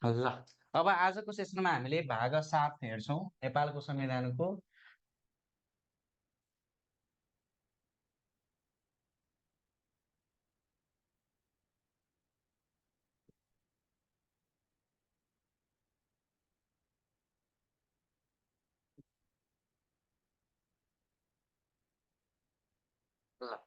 ल अब आजको सेसनमा हामीले भाग 7 हेर्छौं नेपालको संविधानको। ल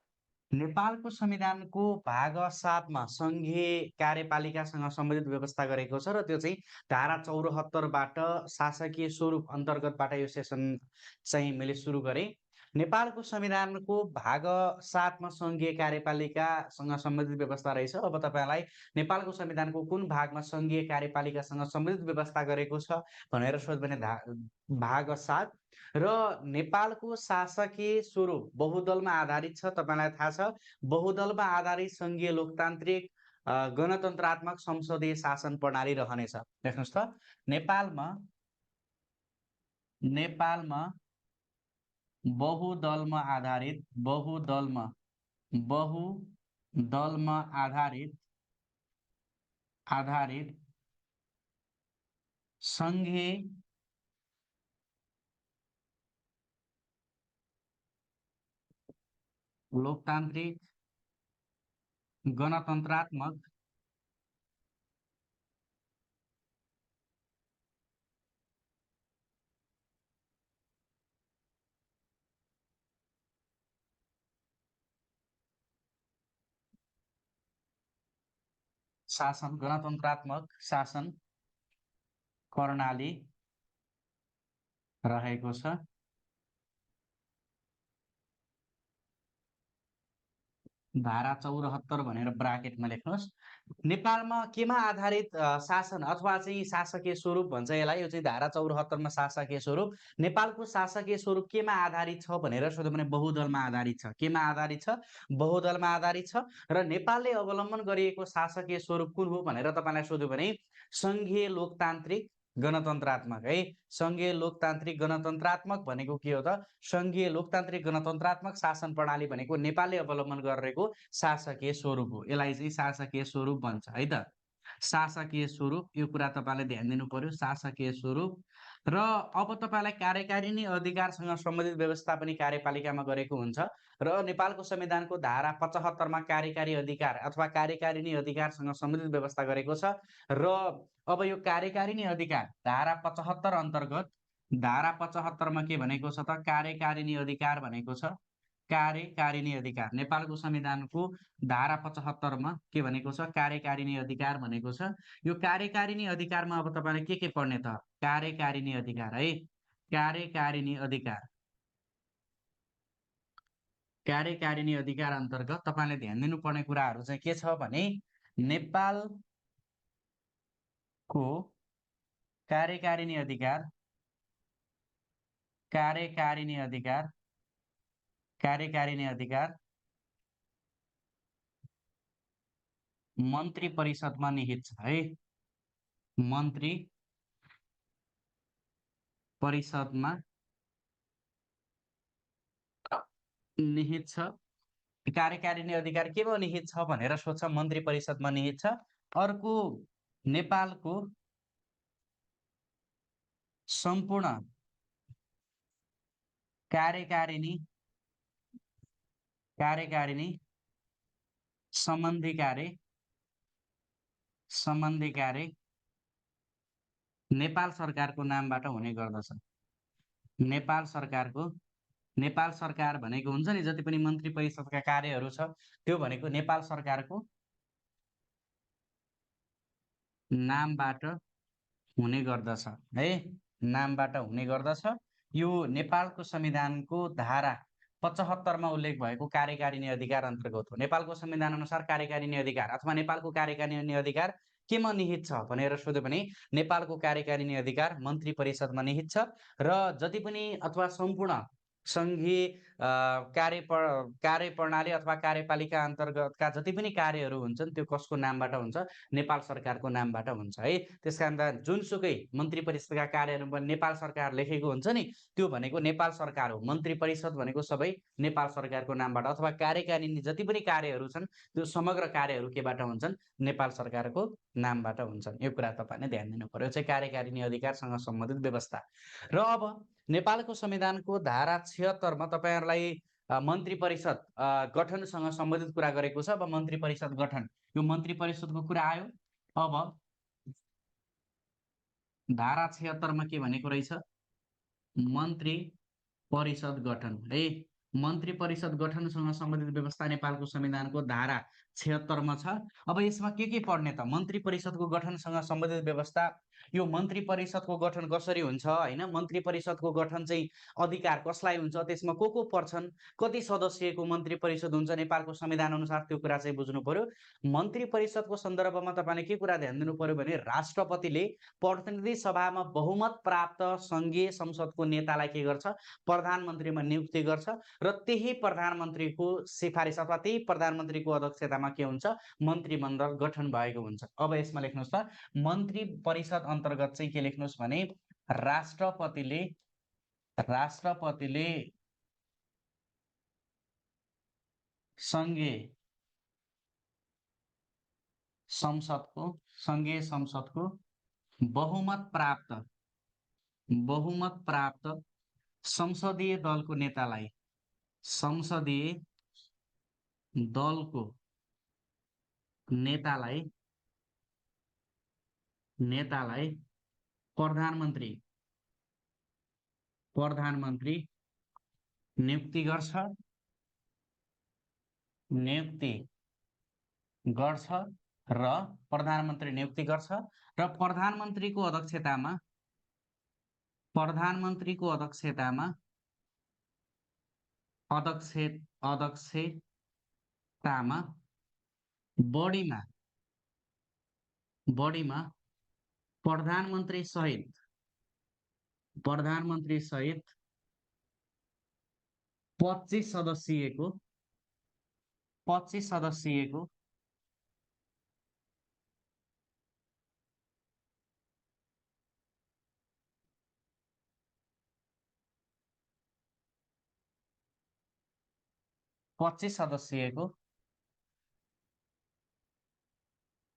नेपालको संविधानको भाग 7 मा संघीय कार्यपालिकासँग सम्बन्धित व्यवस्था गरेको छ र त्यो चाहिँ धारा 74 बाट शासकीय स्वरूप अन्तर्गतबाट यो सेसन चाहिँ मैले सुरु गरेँ। नेपालको संविधानको भाग 7 मा संघीय कार्यपालिकासँग सम्बन्धित व्यवस्था रहेछ। अब तपाईँलाई नेपालको संविधानको कुन भागमा संघीय कार्यपालिकासँग सम्बन्धित व्यवस्था गरेको छ भनेर सोध्यो भने भाग 7 र नेपालको शासकीय स्वरूप बहुदलमा आधारित छ। तपाईँलाई थाहा छ बहुदलमा आधारित संघीय लोकतान्त्रिक गणतन्त्रात्मक संसदीय शासन प्रणाली रहनेछ। देख्नुहोस् त नेपालमा नेपालमा बहुदलमा आधारित संघीय लोकतान्त्रिक गणतन्त्रात्मक गणतन्त्रात्मक शासन प्रणाली रहेको छ। धारा 74 भनेर ब्राकेटमा लेख्नुहोस्। नेपालमा केमा आधारित शासन अथवा चाहिँ शासकीय स्वरूप भन्छ यसलाई, यो चाहिँ धारा 74 मा शासकीय स्वरूप। नेपालको शासकीय स्वरूप केमा आधारित छ भनेर सोध्यो भने बहुदलमा आधारित छ। केमा आधारित छ? बहुदलमा आधारित छ। र नेपालले अवलम्बन गरिएको शासकीय स्वरूप कुन हो भनेर तपाईँलाई सोध्यो भने संघीय लोकतान्त्रिक गणतन्त्रात्मक है। संघीय लोकतान्त्रिक गणतन्त्रात्मक भनेको के हो त? संघीय लोकतान्त्रिक गणतन्त्रात्मक शासन प्रणाली भनेको नेपालले अवलम्बन गरेको शासकीय स्वरूप हो। यसलाई चाहिँ शासकीय स्वरूप भन्छ है त। शासकीय स्वरूप, यो कुरा तपाईँले ध्यान दिनु पर्यो, शासकीय स्वरूप। र अब तपाईँलाई कार्यकारिणी अधिकारसँग सम्बन्धित व्यवस्था पनि कार्यपालिकामा गरेको हुन्छ र नेपालको संविधानको धारा 75 मा कार्यकारी अधिकार अथवा कार्यकारिणी अधिकारसँग सम्बन्धित व्यवस्था गरेको छ। र अब यो कार्यकारिणी अधिकार धारा 75 अन्तर्गत धारा 75 मा के भनेको छ त? कार्यकारिणी अधिकार भनेको छ। कार्यकारिणी अधिकार नेपालको संविधानको धारा 75 मा के भनेको छ? कार्यकारिणी अधिकार भनेको छ। यो कार्यकारिणी अधिकारमा अब तपाईँले के पढ्ने त? कार्यकारिणी अधिकार है। कार्यकारिणी अधिकार, कार्यकारिणी अधिकार अन्तर्गत तपाईँले ध्यान दिनुपर्ने कुराहरू चाहिँ के छ भने नेपालको कार्यकारिणी अधिकार, कार्यकारिणी अधिकार, कार्यकारिणी अधिकार मन्त्री परिषदमा निहित छ है। मन्त्री परिषदमा निहित छ। कार्यकारिणी अधिकार केमा निहित छ भनेर सोध्छ? मन्त्री परिषदमा निहित छ। अर्को, नेपालको सम्पूर्ण कार्यकारिणी सम्बन्धी कार्य नेपाल सरकारको नामबाट हुने गर्दछ। नेपाल सरकार भनेको हुन्छ नि जति पनि मन्त्री परिषदका कार्यहरू छ त्यो भनेको नेपाल सरकारको नामबाट हुने गर्दछ है। नामबाट हुने गर्दछ। यो नेपालको संविधानको धारा 75 मा उल्लेख भएको कार्यकारिणी अधिकार अन्तर्गत हो। नेपालको संविधान अनुसार कार्यकारिणी अधिकार अथवा नेपालको कार्यकारिणी अधिकार केमा निहित छ भनेर सोध्यो भने नेपालको कार्यकारिणी अधिकार मन्त्री परिषदमा निहित छ। र जति पनि अथवा सम्पूर्ण सङ्घीय कार्यप्रणाली अथवा कार्यपालिका अन्तर्गतका जति पनि कार्यहरू हुन्छन् त्यो कसको नामबाट हुन्छ? नेपाल सरकारको नामबाट हुन्छ है। त्यसकारण जुनसुकै मन्त्री परिषदका कार्यहरू पनि नेपाल सरकार लेखेको हुन्छ नि, त्यो भनेको नेपाल सरकार हो। मन्त्री परिषद भनेको सबै नेपाल सरकारको नामबाट, अथवा कार्यकारिणी जति पनि कार्यहरू छन् त्यो समग्र कार्यहरू केबाट हुन्छन्? नेपाल सरकारको नामबाट हुन्छन्। यो कुरा तपाईँले ध्यान दिनु पर्यो। चाहिँ कार्यकारिणी अधिकारसँग सम्बन्धित व्यवस्था। र अब नेपालको संविधानको धारा 76 मा तपाईहरुलाई मन्त्री परिषद गठनसँग सम्बन्धित कुरा गरेको छ। अब मन्त्री परिषद गठन, यो मन्त्री परिषदको कुरा आयो। अब धारा 76 मा के भनेको रहेछ? मन्त्री परिषद गठन है। मन्त्री परिषद गठनसँग सम्बन्धित व्यवस्था नेपालको संविधानको धारा 76 मा छ। अब यसमा के पढ्ने त? मन्त्री परिषदको गठनसँग सम्बन्धित व्यवस्था, यो मन्त्री परिषदको गठन कसरी हुन्छ हैन? मन्त्री परिषदको गठन चाहिँ अधिकार कसलाई हुन्छ? त्यसमा को पर्छन्? कति सदस्यको मन्त्री परिषद हुन्छ नेपालको संविधान अनुसार? त्यो कुरा चाहिँ बुझ्नु पर्यो। मन्त्री परिषदको सन्दर्भमा तपाईले के कुरा ध्यान दिनु पर्यो भने राष्ट्रपतिले प्रतिनिधि सभामा बहुमत प्राप्त संघीय संसदको नेतालाई के गर्छ? प्रधानमन्त्रीमा नियुक्ति गर्छ र त्यही प्रधानमन्त्रीको सिफारिस अथवा त्यही प्रधानमन्त्रीको अध्यक्षतामा के हुन्छ? मन्त्रीमण्डल गठन भएको हुन्छ। अब यसमा लेख्नुस् त मन्त्री परिषद अन्तर्गत चाहिँ के लेख्नुस् भने राष्ट्रपतिले संघीय संसदको बहुमत प्राप्त संसदीय दलको नेतालाई प्रधानमन्त्री नियुक्ति गर्छ र प्रधानमन्त्री नियुक्ति गर्छ र प्रधानमन्त्रीको अध्यक्षतामा बढीमा प्रधानमन्त्री सहित 25 सदस्यको 25 सदस्यको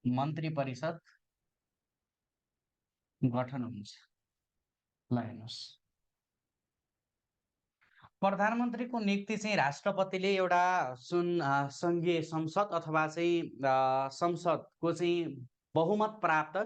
मन्त्री परिषद गठन हुन्छ। ल हेर्नुस्, प्रधानमन्त्रीको नियुक्ति चाहिँ राष्ट्रपतिले एउटा संघीय संसद अथवा चाहिँ संसदको चाहिँ बहुमत प्राप्त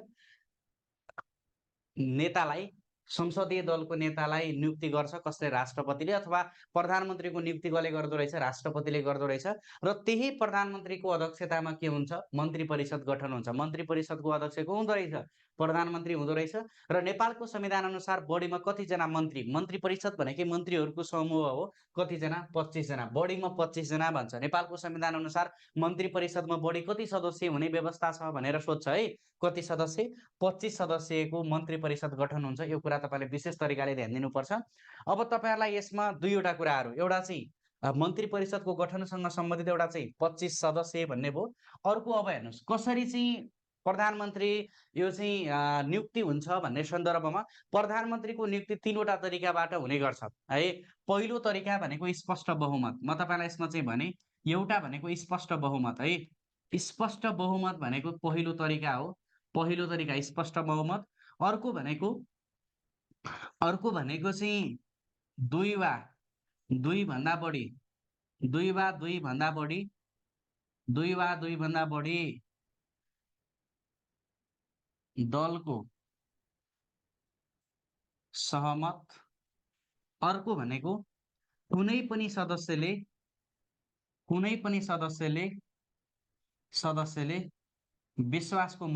नेतालाई, संसदीय दलको नेतालाई नियुक्ति गर्छ। कसले? राष्ट्रपतिले। अथवा प्रधानमन्त्रीको नियुक्ति कसले गर्दो रहेछ? राष्ट्रपतिले गर्दो रहेछ। र त्यही प्रधानमन्त्रीको अध्यक्षतामा के हुन्छ? मन्त्री परिषद गठन हुन्छ। मन्त्री परिषदको अध्यक्ष को हुँदो रहेछ? प्रधानमन्त्री हुँदो रहेछ। र नेपालको संविधान अनुसार बढीमा कतिजना मन्त्री परिषद भनेकै मन्त्रीहरूको समूह हो। कतिजना? 25 जना। बढीमा 25 जना भन्छ। नेपालको संविधान अनुसार मन्त्री परिषदमा बढी कति सदस्य हुने व्यवस्था छ भनेर सोध्छ है। कति सदस्य? 25 सदस्यको मन्त्री परिषद गठन हुन्छ। यो कुरा तपाईले विशेष तरिकाले ध्यान दिनुपर्छ। अब तपाईहरुलाई यसमा दुईवटा कुराहरू, एउटा चाहिँ मन्त्री परिषदको गठनसँग सम्बन्धित एउटा चाहिँ 25 सदस्य भन्ने भयो। अर्को अब हेर्नुस् कसरी चाहिँ प्रधानमन्त्री यो चाहिँ नियुक्ति हुन्छ भन्ने सन्दर्भमा प्रधानमन्त्रीको नियुक्ति तीनवटा तरिकाबाट हुने गर्छ है। पहिलो तरिका भनेको स्पष्ट बहुमत। म तपाईलाई यसमा चाहिँ भने एउटा भनेको स्पष्ट बहुमत है। स्पष्ट बहुमत भनेको पहिलो तरिका हो। पहिलो तरिका स्पष्ट बहुमत। अर्को भनेको चाहिँ दुई वा दुईभन्दा बढी दलको सहमत। अर्को भनेको कुनै पनि सदस्यले विश्वासको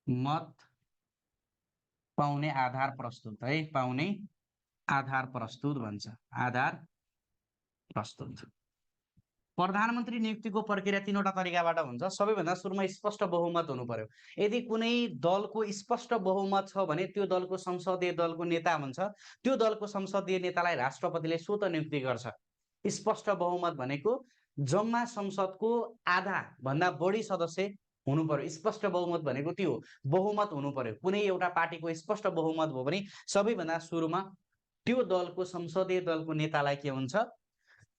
मत पाउने आधार प्रस्तुत है। पाउने आधार प्रस्तुत भन्छ। आधार प्रस्तुत। प्रधानमन्त्री नियुक्तिको प्रक्रिया तीनवटा तरिकाबाट हुन्छ। सबैभन्दा सुरुमा स्पष्ट बहुमत हुनु पर्यो। यदि कुनै दलको स्पष्ट बहुमत छ भने त्यो दलको संसदीय दलको नेता हुन्छ। त्यो दलको संसदीय नेतालाई राष्ट्रपतिले स्वतः नियुक्ति गर्छ। स्पष्ट बहुमत भनेको जम्मा संसदको आधा भन्दा बढी सदस्य हुनु पर्यो। स्पष्ट बहुमत भनेको त्यो हो, बहुमत हुनु पर्यो। कुनै एउटा पार्टीको स्पष्ट बहुमत भयो भने सबैभन्दा सुरुमा त्यो दलको संसदीय दलको नेतालाई के हुन्छ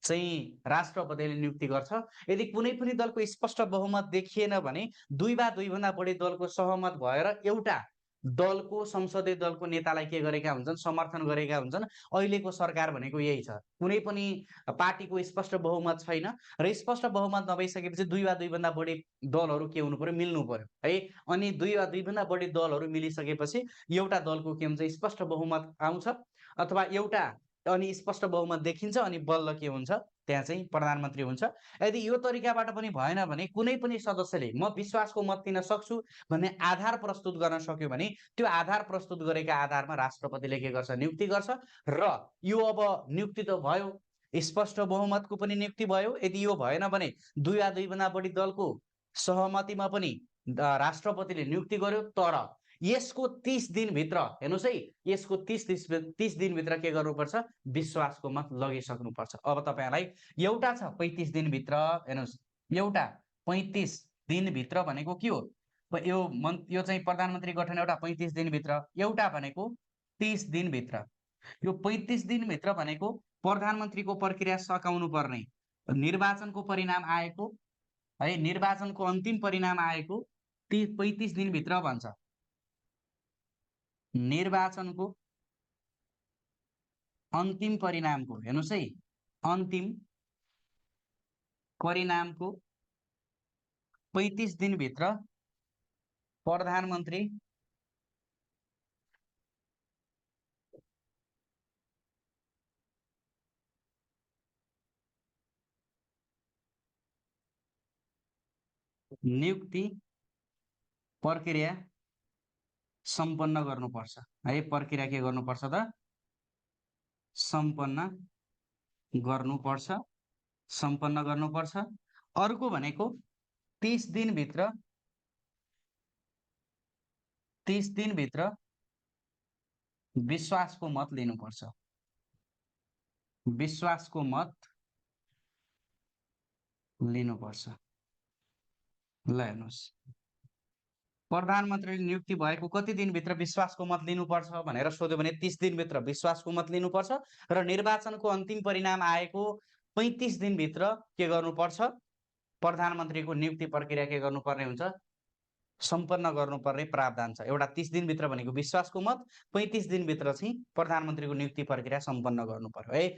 चाहिँ राष्ट्रपतिले नियुक्ति गर्छ। यदि कुनै पनि दलको स्पष्ट बहुमत देखिएन भने दुई वा दुईभन्दा बढी दलको सहमत भएर एउटा दलको संसदीय दलको नेतालाई के गरेका हुन्छन्, समर्थन गरेका हुन्छन्। अहिलेको सरकार भनेको यही छ। कुनै पनि पार्टीको स्पष्ट बहुमत छैन र स्पष्ट बहुमत नभइसकेपछि दुई वा दुईभन्दा बढी दलहरू के हुनु पर्यो, मिल्नु पर्यो है। अनि दुई वा दुईभन्दा बढी दलहरू मिलिसकेपछि एउटा दलको के हुन्छ, स्पष्ट बहुमत आउँछ अथवा एउटा अनि स्पष्ट बहुमत देखिन्छ अनि बल्ल के हुन्छ, त्यहाँ चाहिँ प्रधानमन्त्री हुन्छ। यदि यो तरिकाबाट पनि भएन भने कुनै पनि सदस्यले म विश्वासको मत दिन सक्छु भन्ने आधार प्रस्तुत गर्न सक्यो भने त्यो आधार प्रस्तुत गरेका आधारमा राष्ट्रपतिले के गर्छ, नियुक्ति गर्छ। र यो अब नियुक्ति त भयो, स्पष्ट बहुमतको पनि नियुक्ति भयो। यदि यो भएन भने दुई वा दुईभन्दा बढी दलको सहमतिमा पनि राष्ट्रपतिले नियुक्ति गर्यो। तर यसको 30 दिनभित्र हेर्नुहोस् है, यसको 30 दिनभित्र के गर्नुपर्छ, विश्वासको मत लगिसक्नुपर्छ। अब तपाईँहरूलाई एउटा छ 35 दिनभित्र, हेर्नुहोस् एउटा 35 दिनभित्र भनेको के हो, यो चाहिँ प्रधानमन्त्री गठन एउटा 35 दिनभित्र, एउटा भनेको 30 दिनभित्र। यो 35 दिनभित्र भनेको प्रधानमन्त्रीको प्रक्रिया सकाउनु पर्ने, निर्वाचनको परिणाम आएको है, निर्वाचनको अन्तिम परिणाम आएको 35 दिनभित्र भन्छ। निर्वाचनको अन्तिम परिणामको, हेर्नुहोस् है, अन्तिम परिणामको 35 दिनभित्र प्रधानमन्त्री नियुक्ति प्रक्रिया सम्पन्न गर्नुपर्छ है। प्रक्रिया के गर्नुपर्छ त, सम्पन्न गर्नुपर्छ, सम्पन्न गर्नुपर्छ। अर्को भनेको 30 दिनभित्र विश्वासको मत लिनुपर्छ। विश्वासको मत लिनुपर्छ। ल हेर्नुहोस्, प्रधानमन्त्रीले नियुक्ति भएको कति दिनभित्र विश्वासको मत लिनुपर्छ भनेर सोध्यो भने 30 दिनभित्र विश्वासको मत लिनुपर्छ र निर्वाचनको अन्तिम परिणाम आएको 35 दिनभित्र के गर्नुपर्छ, प्रधानमन्त्रीको नियुक्ति प्रक्रिया के गर्नुपर्ने हुन्छ, सम्पन्न गर्नुपर्ने प्रावधान छ। एउटा 30 दिनभित्र भनेको विश्वासको मत, 35 दिनभित्र चाहिँ प्रधानमन्त्रीको नियुक्ति प्रक्रिया सम्पन्न गर्नु पर्यो है।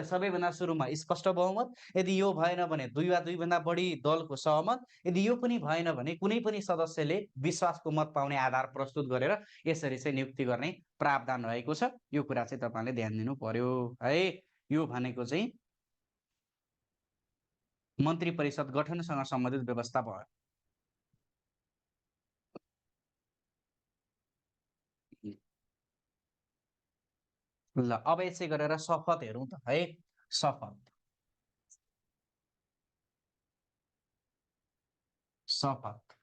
सबैभन्दा सुरुमा स्पष्ट बहुमत, यदि यो भएन भने दुई वा दुईभन्दा बढी दलको सहमत, यदि यो पनि भएन भने कुनै पनि सदस्यले विश्वासको मत पाउने आधार प्रस्तुत गरेर यसरी चाहिँ नियुक्ति गर्ने प्रावधान रहेको छ। यो कुरा चाहिँ तपाईँले ध्यान दिनु पर्यो है। यो भनेको चाहिँ मन्त्री परिषद गठनसँग सम्बन्धित व्यवस्था भयो। ल अब यसै गरेर शपथ हेरौँ त है। शपथ, शपथ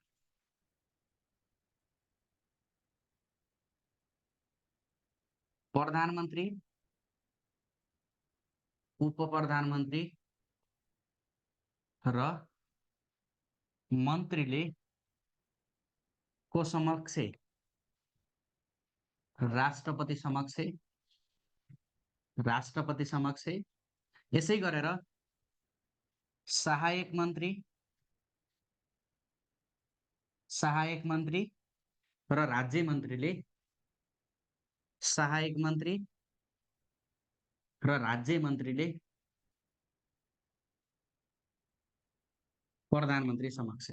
प्रधानमन्त्री, उप प्रधानमन्त्री र मन्त्रीले को समक्ष, राष्ट्रपति समक्ष, राष्ट्रपति समक्ष, यसै गरेर सहायक मन्त्री, सहायक मन्त्री र राज्य मन्त्रीले, सहायक मन्त्री र राज्य मन्त्रीले प्रधानमन्त्री समक्ष।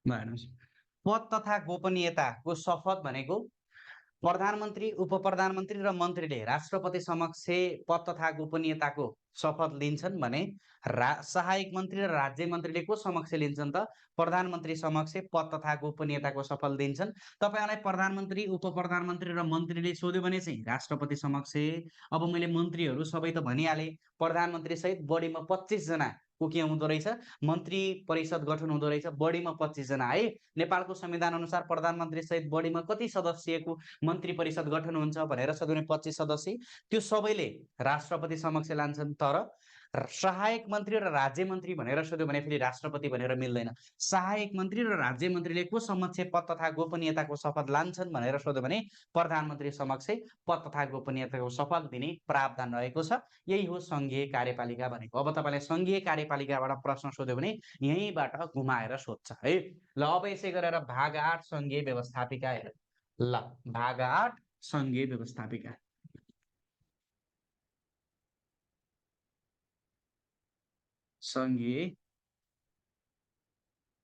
हेर्नुहोस्, पद तथा गोपनीयताको शपथ भनेको प्रधानमन्त्री, उपप्रधानमन्त्री र मन्त्रीले राष्ट्रपति समक्ष पद तथा गोपनीयताको शपथ लिन्छन् भने सहायक मन्त्री र राज्य मन्त्रीले को समक्ष लिन्छन् त? प्रधानमन्त्री समक्ष पद तथा गोपनीयताको शपथ दिन्छन्। तपाईँलाई प्रधानमन्त्री, उपप्रधानमन्त्री र मन्त्रीले सोध्यो भने चाहिँ राष्ट्रपति समक्ष। अब मैले मन्त्रीहरू सबै त भनिहालेँ, प्रधानमन्त्री सहित बढीमा 25 जना को के हुँदो रहेछ, मन्त्री परिषद गठन हुँदो रहेछ, बढीमा 25 जना है। नेपालको संविधान अनुसार प्रधानमन्त्री सहित बढीमा कति सदस्यको मन्त्री परिषद गठन हुन्छ भनेर सोध्यो भने 25 सदस्य, त्यो सबैले राष्ट्रपति समक्ष लान्छन्। तर सहायक मन्त्री र राज्य मन्त्री भनेर सोध्यो भने फेरि राष्ट्रपति भनेर मिल्दैन। सहायक मन्त्री र राज्य मन्त्रीले को समक्ष पद तथा गोपनीयताको शपथ लान्छन् भनेर सोध्यो भने प्रधानमन्त्री समक्ष पद तथा गोपनीयताको शपथ दिने प्रावधान रहेको छ। यही हो सङ्घीय कार्यपालिका भनेको। अब तपाईँलाई सङ्घीय कार्यपालिकाबाट प्रश्न सोध्यो भने यहीँबाट घुमाएर सोध्छ है। ल अब यसै गरेर भाग 8 सङ्घीय व्यवस्थापिका हेर। ल भाग 8 सङ्घीय व्यवस्थापिका। सङ्घीय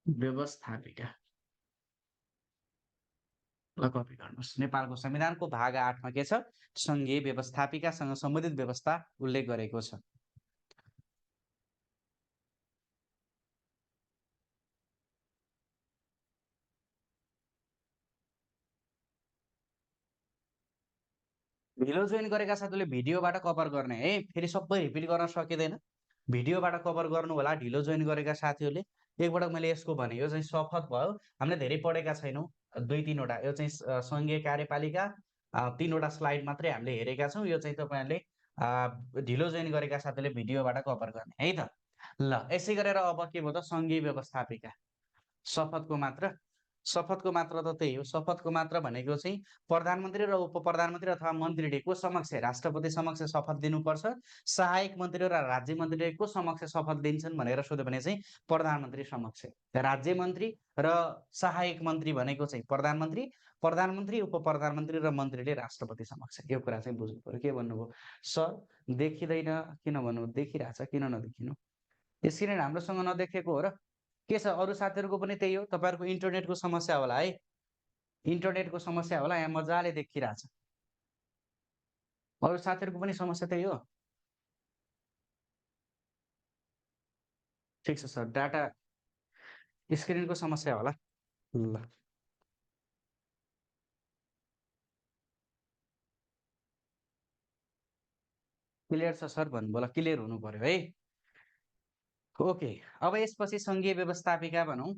व्यवस्थापिका ल कपी गर्नुहोस्। नेपालको संविधानको भाग 8 मा के छ? सङ्घीय व्यवस्थापिकासँग सम्बन्धित व्यवस्था उल्लेख गरेको छ। ढिलो जोइन गरेका साथीले भिडियोबाट कभर गर्ने है, फेरि सबै रिपिट गर्न सकिँदैन। भिडियोबाट कभर गर्नु होला ढिलो जोइन गरेका साथीहरूले। एकपटक मैले यसको भने, यो चाहिँ शपथ भयो, हामीले धेरै पढेका छैनौँ, 2-3 वटा। यो चाहिँ सङ्घीय कार्यपालिका 3 वटा स्लाइड मात्रै हामीले हेरेका छौँ। यो चाहिँ तपाईँहरूले ढिलो जोइन गरेका साथीले भिडियोबाट कभर गर्ने है त। ल यसै गरेर अब के भयो त? सङ्घीय व्यवस्थापिका शपथको मात्र। शपथको मात्र त त्यही हो। शपथको मात्र भनेको चाहिँ प्रधानमन्त्री र उपप्रधानमन्त्री अथवा मन्त्रीले को समक्ष, राष्ट्रपति समक्ष शपथ दिनुपर्छ। सहायक मन्त्री र राज्य मन्त्रीले को समक्ष शपथ दिन्छन् भनेर सोध्यो भने चाहिँ प्रधानमन्त्री समक्ष। राज्य मन्त्री र सहायक मन्त्री भनेको चाहिँ प्रधानमन्त्री, प्रधानमन्त्री, उपप्रधानमन्त्री र मन्त्रीले राष्ट्रपति समक्ष। यो कुरा चाहिँ बुझ्नु पर्यो। के भन्नुभयो सर? देखिँदैन किन भन्नु? देखिरहेछ, किन नदेखिनु? स्क्रिन राम्रोसँग नदेखेको हो र? के छ, अरू साथीहरूको पनि त्यही हो, तपाईँहरूको इन्टरनेटको समस्या होला है। इन्टरनेटको समस्या होला, यहाँ मजाले देखिरहेछ। अरू साथीहरूको पनि समस्या त्यही हो? ठिक छ सर, डाटा स्क्रिनको समस्या होला। ल क्लियर छ सर भन्नु होला, क्लियर हुनु पर्यो है। ओके, अब यसपछि सङ्घीय व्यवस्थापिका भनौँ।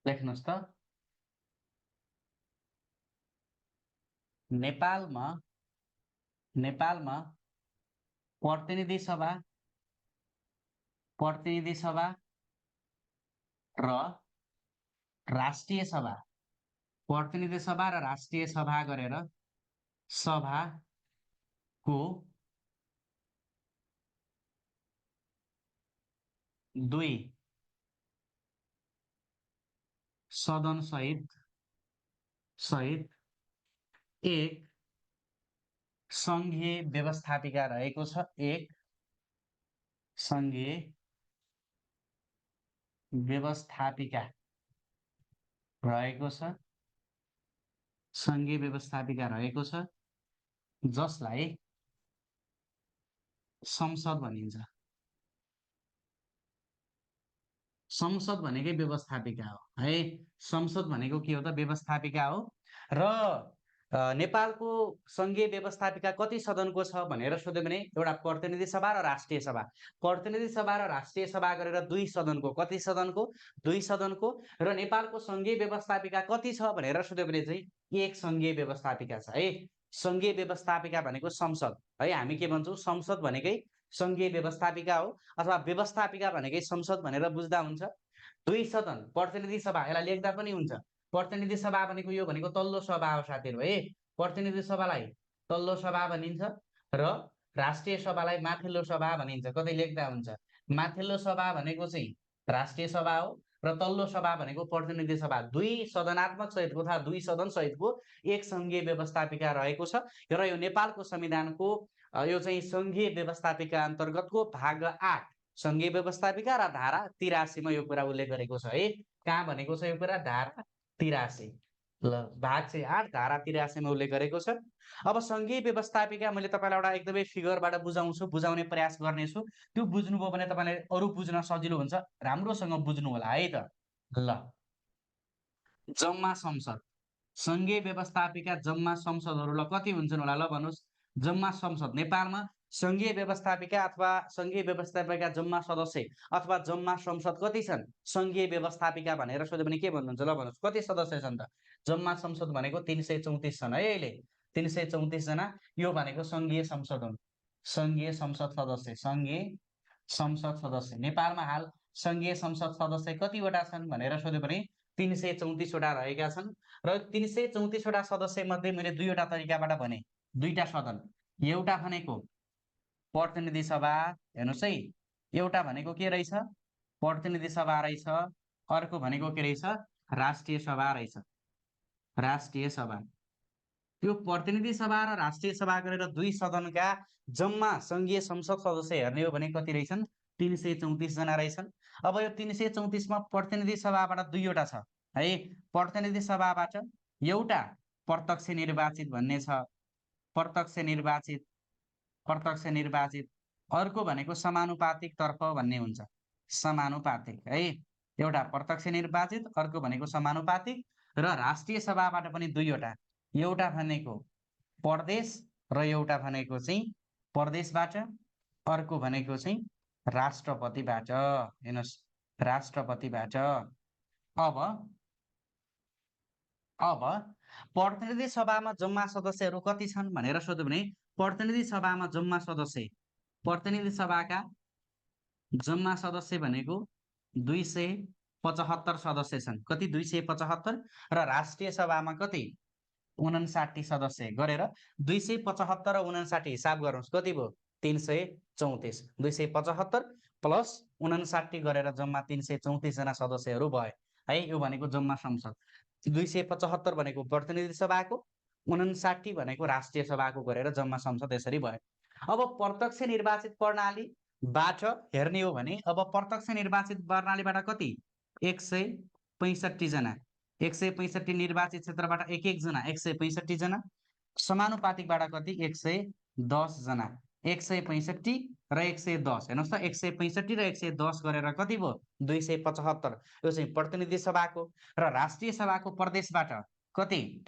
लेख्नुहोस् त। नेपालमा प्रतिनिधि सभा र राष्ट्रिय सभा, प्रतिनिधि सभा र राष्ट्रिय सभा गरेर सभाको 2 सदन सहित एक सङ्घीय व्यवस्थापिका रहेको छ। एक सङ्घीय व्यवस्थापिका रहेको छ। सङ्घीय व्यवस्थापिका रहेको छ जसलाई संसद भनिन्छ। संसद भनेकै व्यवस्थापिका हो है। संसद भनेको के हो त? व्यवस्थापिका हो। र नेपालको सङ्घीय व्यवस्थापिका कति सदनको छ भनेर सोध्यो भने एउटा प्रतिनिधि सभा र राष्ट्रिय सभा। प्रतिनिधि सभा र राष्ट्रिय सभा गरेर 2 सदनको। कति सदनको? 2 सदनको। र नेपालको सङ्घीय व्यवस्थापिका कति छ भनेर सोध्यो भने चाहिँ 1 सङ्घीय व्यवस्थापिका छ है। सङ्घीय व्यवस्थापिका भनेको संसद है। हामी के भन्छौँ? संसद भनेकै सङ्घीय व्यवस्थापिका हो, अथवा व्यवस्थापिका भनेकै संसद भनेर बुझ्दा हुन्छ। 2 सदन, प्रतिनिधि सभा, यसलाई लेख्दा पनि हुन्छ। प्रतिनिधि सभा भनेको यो भनेको तल्लो सभा हो साथीहरू है। प्रतिनिधि सभालाई तल्लो सभा भनिन्छ र राष्ट्रिय सभालाई माथिल्लो सभा भनिन्छ। कतै लेख्दा हुन्छ। माथिल्लो सभा भनेको चाहिँ राष्ट्रिय सभा हो र तल्लो सभा भनेको प्रतिनिधि सभा। 2 सदनात्मक सहितको अथवा 2 सदन सहितको 1 सङ्घीय व्यवस्थापिका रहेको छ। र यो नेपालको संविधानको यो चाहिँ सङ्घीय व्यवस्थापिका अन्तर्गतको भाग 8 सङ्घीय व्यवस्थापिका र धारा 83 मा यो कुरा उल्लेख गरेको छ है। कहाँ भनेको छ यो कुरा? धारा 83 ल भाग चाहिँ 8 धारा 83 मा उल्लेख गरेको छ। अब सङ्घीय व्यवस्थापिका मैले तपाईँलाई एउटा एकदमै फिगरबाट बुझाउँछु, बुझाउने प्रयास गर्नेछु। त्यो बुझ्नुभयो भने तपाईँलाई अरू बुझ्न सजिलो हुन्छ। राम्रोसँग बुझ्नु होला है त। ल जम्मा संसद सङ्घीय व्यवस्थापिका जम्मा संसदहरू ल कति हुन्छन् होला? ल भन्नुहोस्। जम्मा संसद नेपालमा सङ्घीय व्यवस्थापिका अथवा सङ्घीय व्यवस्थापिका जम्मा सदस्य अथवा जम्मा संसद कति छन्? सङ्घीय व्यवस्थापिका भनेर सोध्यो भने के भन्नुहुन्छ? ल भन्नुहोस् कति सदस्य छन् त? जम्मा संसद भनेको 334 छन् है अहिले। 334 जना यो भनेको सङ्घीय संसद हुन्। सङ्घीय संसद सदस्य, सङ्घीय संसद सदस्य नेपालमा हाल सङ्घीय संसद सदस्य कतिवटा छन् भनेर सोध्यो भने 334 वटा रहेका छन्। र 334 वटा सदस्य मध्ये मैले दुईवटा तरिकाबाट भने, दुईटा सदन। एउटा भनेको प्रतिनिधि सभा, हेर्नुहोस् है, एउटा भनेको के रहेछ? प्रतिनिधि सभा रहेछ। अर्को भनेको के रहेछ? राष्ट्रिय सभा रहेछ। राष्ट्रिय सभा। त्यो प्रतिनिधि सभा र राष्ट्रिय सभा गरेर दुई सदनका जम्मा सङ्घीय संसद सदस्य हेर्ने हो भने कति रहेछन्? 334 जना रहेछन्। अब यो 334 मा प्रतिनिधि सभाबाट दुईवटा छ है। प्रतिनिधि सभाबाट एउटा प्रत्यक्ष निर्वाचित भन्ने छ, प्रत्यक्ष निर्वाचित, प्रत्यक्ष निर्वाचित। अर्को भनेको समानुपातिक तर्फ भन्ने हुन्छ, समानुपातिक है। एउटा प्रत्यक्ष निर्वाचित, अर्को भनेको समानुपातिक। र राष्ट्रिय सभाबाट पनि दुईवटा, एउटा भनेको प्रदेश र एउटा भनेको चाहिँ प्रदेशबाट, अर्को भनेको चाहिँ राष्ट्रपतिबाट। हेर्नुहोस्, राष्ट्रपतिबाट। अब प्रतिनिधि सभामा जम्मा सदस्यहरू कति छन् भनेर सोध्यो भने प्रतिनिधि सभामा जम्मा सदस्य, प्रतिनिधि सभाका जम्मा सदस्य भनेको 275 सदस्य छन्। कति? 275। र राष्ट्रिय सभामा कति? 59 सदस्य गरेर 275 र 59 हिसाब गर्नुहोस् कति भयो? 334। 275 प्लस 59 गरेर जम्मा 334 जना सदस्यहरू भए है। यो भनेको जम्मा संसद। 275 भनेको प्रतिनिधि सभाको, 59 भनेको राष्ट्रिय सभाको गरेर जम्मा संसद यसरी भयो। अब प्रत्यक्ष निर्वाचित प्रणालीबाट हेर्ने हो भने अब प्रत्यक्ष निर्वाचित प्रणालीबाट कति? 165 जना, 165 निर्वाचित क्षेत्रबाट एक एक जना, 165 जना। समानुपातिकबाट कति? 110 जना, 165 र 110। हेर्नुहोस् त, 165 र 110 गरेर कति भयो? 275। यो चाहिँ प्रतिनिधि सभाको। र राष्ट्रिय सभाको प्रदेशबाट कति?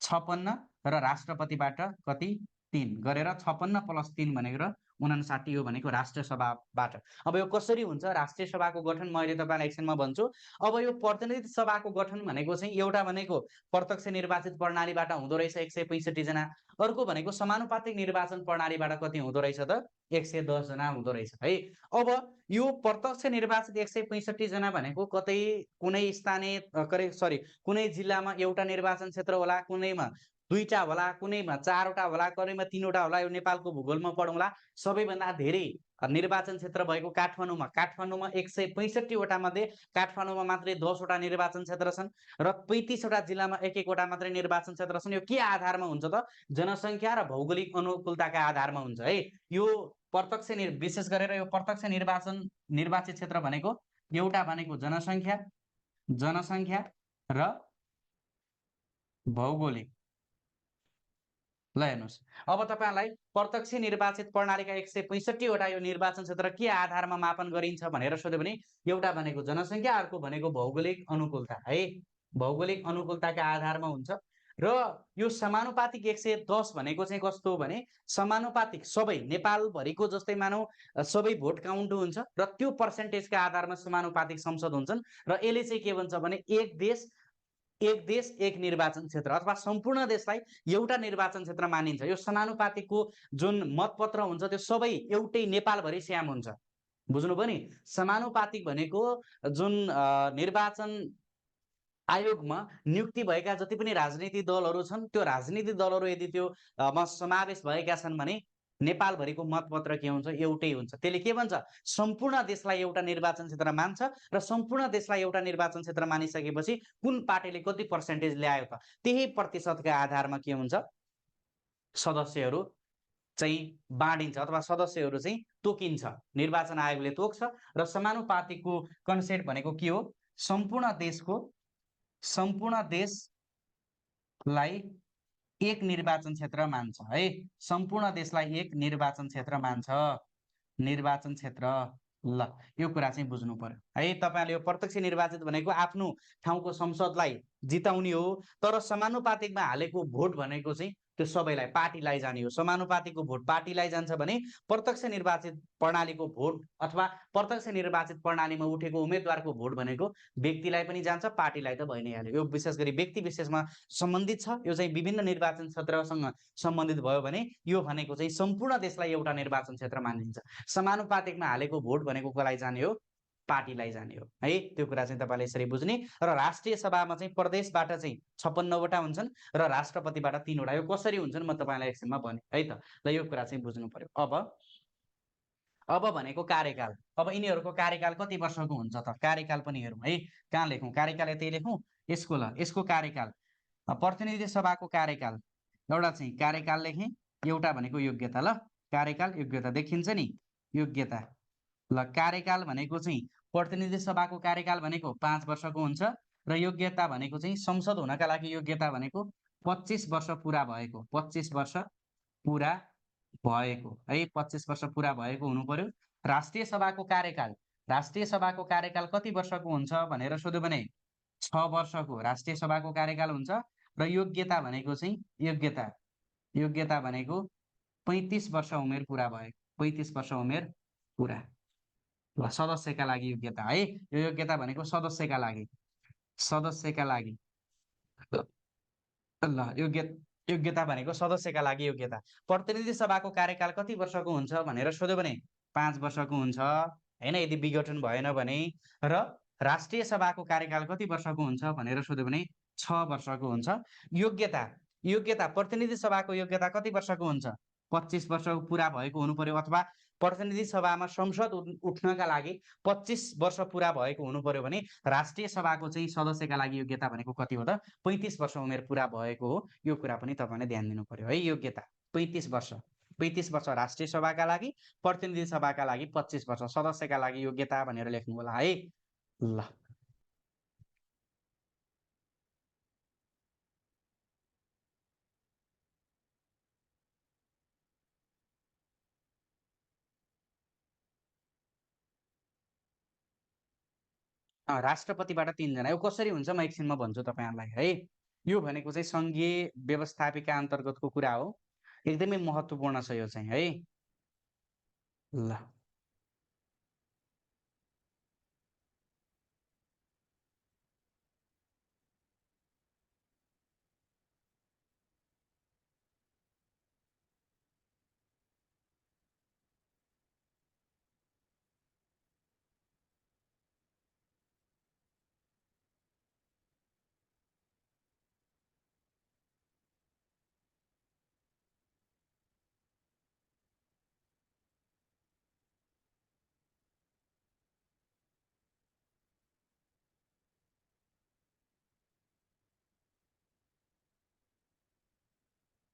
56 र राष्ट्रपतिबाट कति? 3 गरेर 56 प्लस 3 भनेर 59 यो भनेको राष्ट्रिय सभाबाट। अब यो कसरी हुन्छ राष्ट्रिय सभाको गठन म अहिले तपाईँलाई एकछिनमा भन्छु। अब यो प्रतिनिधि सभाको गठन भनेको चाहिँ एउटा भनेको प्रत्यक्ष निर्वाचित प्रणालीबाट हुँदो रहेछ 165 जना, अर्को भनेको समानुपातिक निर्वाचन प्रणालीबाट कति हुँदो रहेछ त? 110 जना हुँदो रहेछ है। अब यो प्रत्यक्ष निर्वाचित 165 जना भनेको कतै कुनै स्थानीय कुनै जिल्लामा एउटा निर्वाचन क्षेत्र होला, कुनैमा दुईटा होला, कुनैमा चारवटा होला, कुनैमा तीनवटा होला। यो नेपालको भूगोलमा पढौँला। सबैभन्दा धेरै निर्वाचन क्षेत्र भएको काठमाडौँमा 165 वटा मध्ये काठमाडौँमा मात्रै 10 वटा निर्वाचन क्षेत्र छन् र 35 वटा जिल्लामा एक एकवटा मात्रै निर्वाचन क्षेत्र छन्। यो के आधारमा हुन्छ त? जनसङ्ख्या र भौगोलिक अनुकूलताका आधारमा हुन्छ है। यो प्रत्यक्ष विशेष गरेर यो प्रत्यक्ष निर्वाचित क्षेत्र भनेको एउटा भनेको जनसङ्ख्या र भौगोलिक। ल हेर्नुहोस्, अब तपाईँलाई प्रत्यक्ष निर्वाचित प्रणालीका 165 वटा यो निर्वाचन क्षेत्र के आधारमा मापन गरिन्छ भनेर सोध्यो भने एउटा भनेको जनसङ्ख्या, अर्को भनेको भौगोलिक अनुकूलता है। भौगोलिक अनुकूलताका आधारमा हुन्छ। र यो समानुपातिक 110 भनेको चाहिँ कस्तो हो भने समानुपातिक सबै नेपालभरिको जस्तै मानौ सबै भोट काउन्ट हुन्छ र त्यो पर्सेन्टेजका आधारमा समानुपातिक संसद हुन्छन्। र यसले चाहिँ के भन्छ भने एक देश एक निर्वाचन क्षेत्र अथवा सम्पूर्ण देशलाई एउटा निर्वाचन क्षेत्र मानिन्छ। यो समानुपातिकको जुन मतपत्र हुन्छ त्यो सबै एउटै नेपालभरि स्याम हुन्छ। बुझ्नुभयो नि? समानुपातिक भनेको जुन निर्वाचन आयोगमा नियुक्ति भएका जति पनि राजनीतिक दलहरू छन् त्यो राजनीतिक दलहरू यदि त्यो समावेश भएका छन् भने नेपालभरिको मतपत्र के हुन्छ? एउटै हुन्छ। त्यसले के भन्छ? सम्पूर्ण देशलाई एउटा निर्वाचन क्षेत्र मान्छ र सम्पूर्ण देशलाई एउटा निर्वाचन क्षेत्र मानिसकेपछि कुन पार्टीले कति पर्सेन्टेज ल्यायो त त्यही प्रतिशतका आधारमा के हुन्छ? सदस्यहरू चाहिँ बाँडिन्छ अथवा सदस्यहरू चाहिँ तोकिन्छ, निर्वाचन आयोगले तोक्छ। र समानुपातिकको कन्सेप्ट भनेको के हो? सम्पूर्ण देशलाई एक निर्वाचन क्षेत्र मान्छ है। सम्पूर्ण देशलाई एक निर्वाचन क्षेत्र मान्छ, निर्वाचन क्षेत्र। ल, यो कुरा चाहिँ बुझ्नु पर्यो है। तपाईँले यो प्रत्यक्ष निर्वाचित भनेको आफ्नो ठाउँको संसदलाई जिताउने हो, तर समानुपातिकमा हालेको भोट भनेको चाहिँ त्यो सबैलाई, पार्टीलाई जाने हो। समानुपातिकको भोट पार्टीलाई जान्छ भने प्रत्यक्ष निर्वाचित प्रणालीको भोट अथवा प्रत्यक्ष निर्वाचित प्रणालीमा उठेको उम्मेदवारको भोट भनेको व्यक्तिलाई पनि जान्छ, पार्टीलाई त भइ नै हाल्यो। यो विशेष गरी व्यक्ति विशेषमा सम्बन्धित छ। यो चाहिँ विभिन्न निर्वाचन क्षेत्रसँग सम्बन्धित भयो भने यो भनेको चाहिँ सम्पूर्ण देशलाई एउटा निर्वाचन क्षेत्र मानिन्छ। समानुपातिकमा हालेको भोट भनेको कसलाई जाने हो? पार्टीलाई जाने हो है। त्यो कुरा चाहिँ तपाईँले यसरी बुझ्ने। र राष्ट्रिय सभामा चाहिँ प्रदेशबाट चाहिँ 56वटा हुन्छन् र राष्ट्रपतिबाट 3वटा। यो कसरी हुन्छन् म तपाईँलाई एकछिनमा भने है त। ल, यो कुरा चाहिँ बुझ्नु पर्यो। अब भनेको कार्यकाल। अब यिनीहरूको कार्यकाल कति वर्षको हुन्छ त? कार्यकाल पनि हेरौँ है। कहाँ लेखौँ? कार्यकाल यतै लेखौँ। यसको कार्यकाल, प्रतिनिधि सभाको कार्यकाल एउटा चाहिँ कार्यकाल लेखेँ, एउटा भनेको योग्यता। ल, कार्यकाल योग्यता देखिन्छ नि, योग्यता। ल, कार्यकाल भनेको चाहिँ प्रतिनिधि सभाको कार्यकाल भनेको 5 वर्षको हुन्छ र योग्यता भनेको चाहिँ संसद हुनका लागि योग्यता भनेको 25 वर्ष पुरा भएको, 25 वर्ष पुरा भएको है, 25 वर्ष पुरा भएको हुनु पर्यो। राष्ट्रिय सभाको कार्यकाल कति वर्षको हुन्छ भनेर सोध्यो भने 6 वर्षको राष्ट्रिय सभाको कार्यकाल हुन्छ। र योग्यता भनेको चाहिँ योग्यता भनेको 35 वर्ष उमेर पुरा भएको, 35 वर्ष उमेर पुरा। ल, सदस्यका लागि योग्यता है। यो योग्यता भनेको सदस्यका लागि। ल, योग्यता भनेको सदस्यका लागि योग्यता। प्रतिनिधि सभाको कार्यकाल कति वर्षको हुन्छ भनेर सोध्यो भने 5 वर्षको हुन्छ हैन, यदि विघटन भएन भने। र राष्ट्रिय सभाको कार्यकाल कति वर्षको हुन्छ भनेर सोध्यो भने 6 वर्षको हुन्छ। योग्यता प्रतिनिधि सभाको योग्यता कति वर्षको हुन्छ? 25 वर्ष पुरा भएको हुनु पर्यो, अथवा प्रतिनिधि सभामा संसद उठ्नका लागि 25 वर्ष पुरा भएको हुनु पर्यो भने राष्ट्रिय सभाको चाहिँ सदस्यका लागि योग्यता भनेको कति हो त? 35 वर्ष उमेर पुरा भएको हो। यो कुरा पनि तपाईँले ध्यान दिनु पर्यो है। योग्यता 35 वर्ष राष्ट्रिय सभाका लागि, प्रतिनिधि सभाका लागि 25 वर्ष, सदस्यका लागि योग्यता भनेर लेख्नु होला है। ल, राष्ट्रपतिबाट 3 जना। यो कसरी हुन्छ म एकछिनमा भन्छु तपाईँहरूलाई है। यो भनेको चाहिँ सङ्घीय व्यवस्थापिका अन्तर्गतको कुरा हो, एकदमै महत्त्वपूर्ण छ यो चाहिँ है। ल,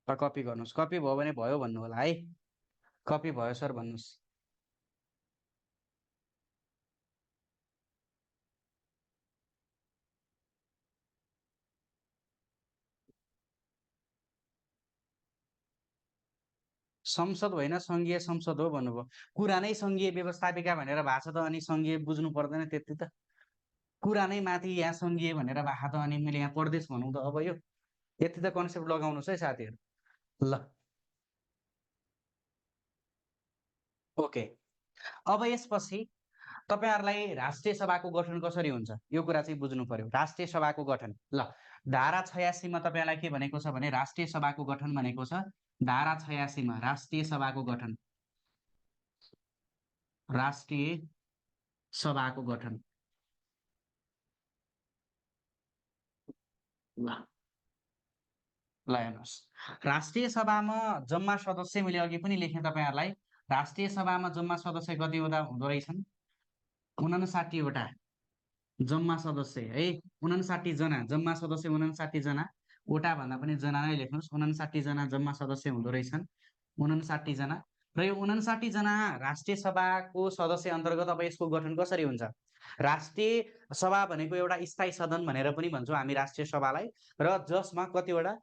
कपी गर्नुहोस्। कपी भयो भने भयो भन्नु होला है। कपी भयो सर भन्नुहोस्। संसद होइन, सङ्घीय संसद हो भन्नुभयो। कुरा नै सङ्घीय व्यवस्थापिका भनेर भएको छ त, अनि सङ्घीय बुझ्नु पर्दैन त्यति त। कुरा नै माथि यहाँ सङ्घीय भनेर भएको त, अनि मैले यहाँ प्रदेश भनौँ त अब यो यति त कन्सेप्ट लगाउनुहोस् है साथीहरू। ल, ओके। अब यसपछि तपाईँहरूलाई राष्ट्रिय सभाको गठन कसरी हुन्छ यो कुरा चाहिँ बुझ्नु पर्यो। राष्ट्रिय सभाको गठन, ल, धारा 86 मा तपाईँलाई के भनेको छ भने राष्ट्रिय सभाको गठन भनेको छ, धारा 86 मा राष्ट्रिय सभाको गठन, राष्ट्रिय सभाको गठन। ल, हेर्नुहोस्, राष्ट्रिय सभामा जम्मा सदस्य, मैले अघि पनि लेखेँ तपाईँहरूलाई, राष्ट्रिय सभामा जम्मा सदस्य कति हुँदो रहेछन्? 59 वटा जम्मा सदस्य है। 59 जना जम्मा सदस्य, 59 जना, वटा भन्दा पनि जना नै लेख्नुहोस्। 59 जना जम्मा सदस्य हुँदो रहेछन् 59 जना र यो 59 जना राष्ट्रिय सभाको सदस्य अन्तर्गत अब यसको गठन कसरी हुन्छ? राष्ट्रिय सभा भनेको एउटा स्थायी सदन भनेर पनि भन्छौँ हामी राष्ट्रिय सभालाई, र जसमा कतिवटा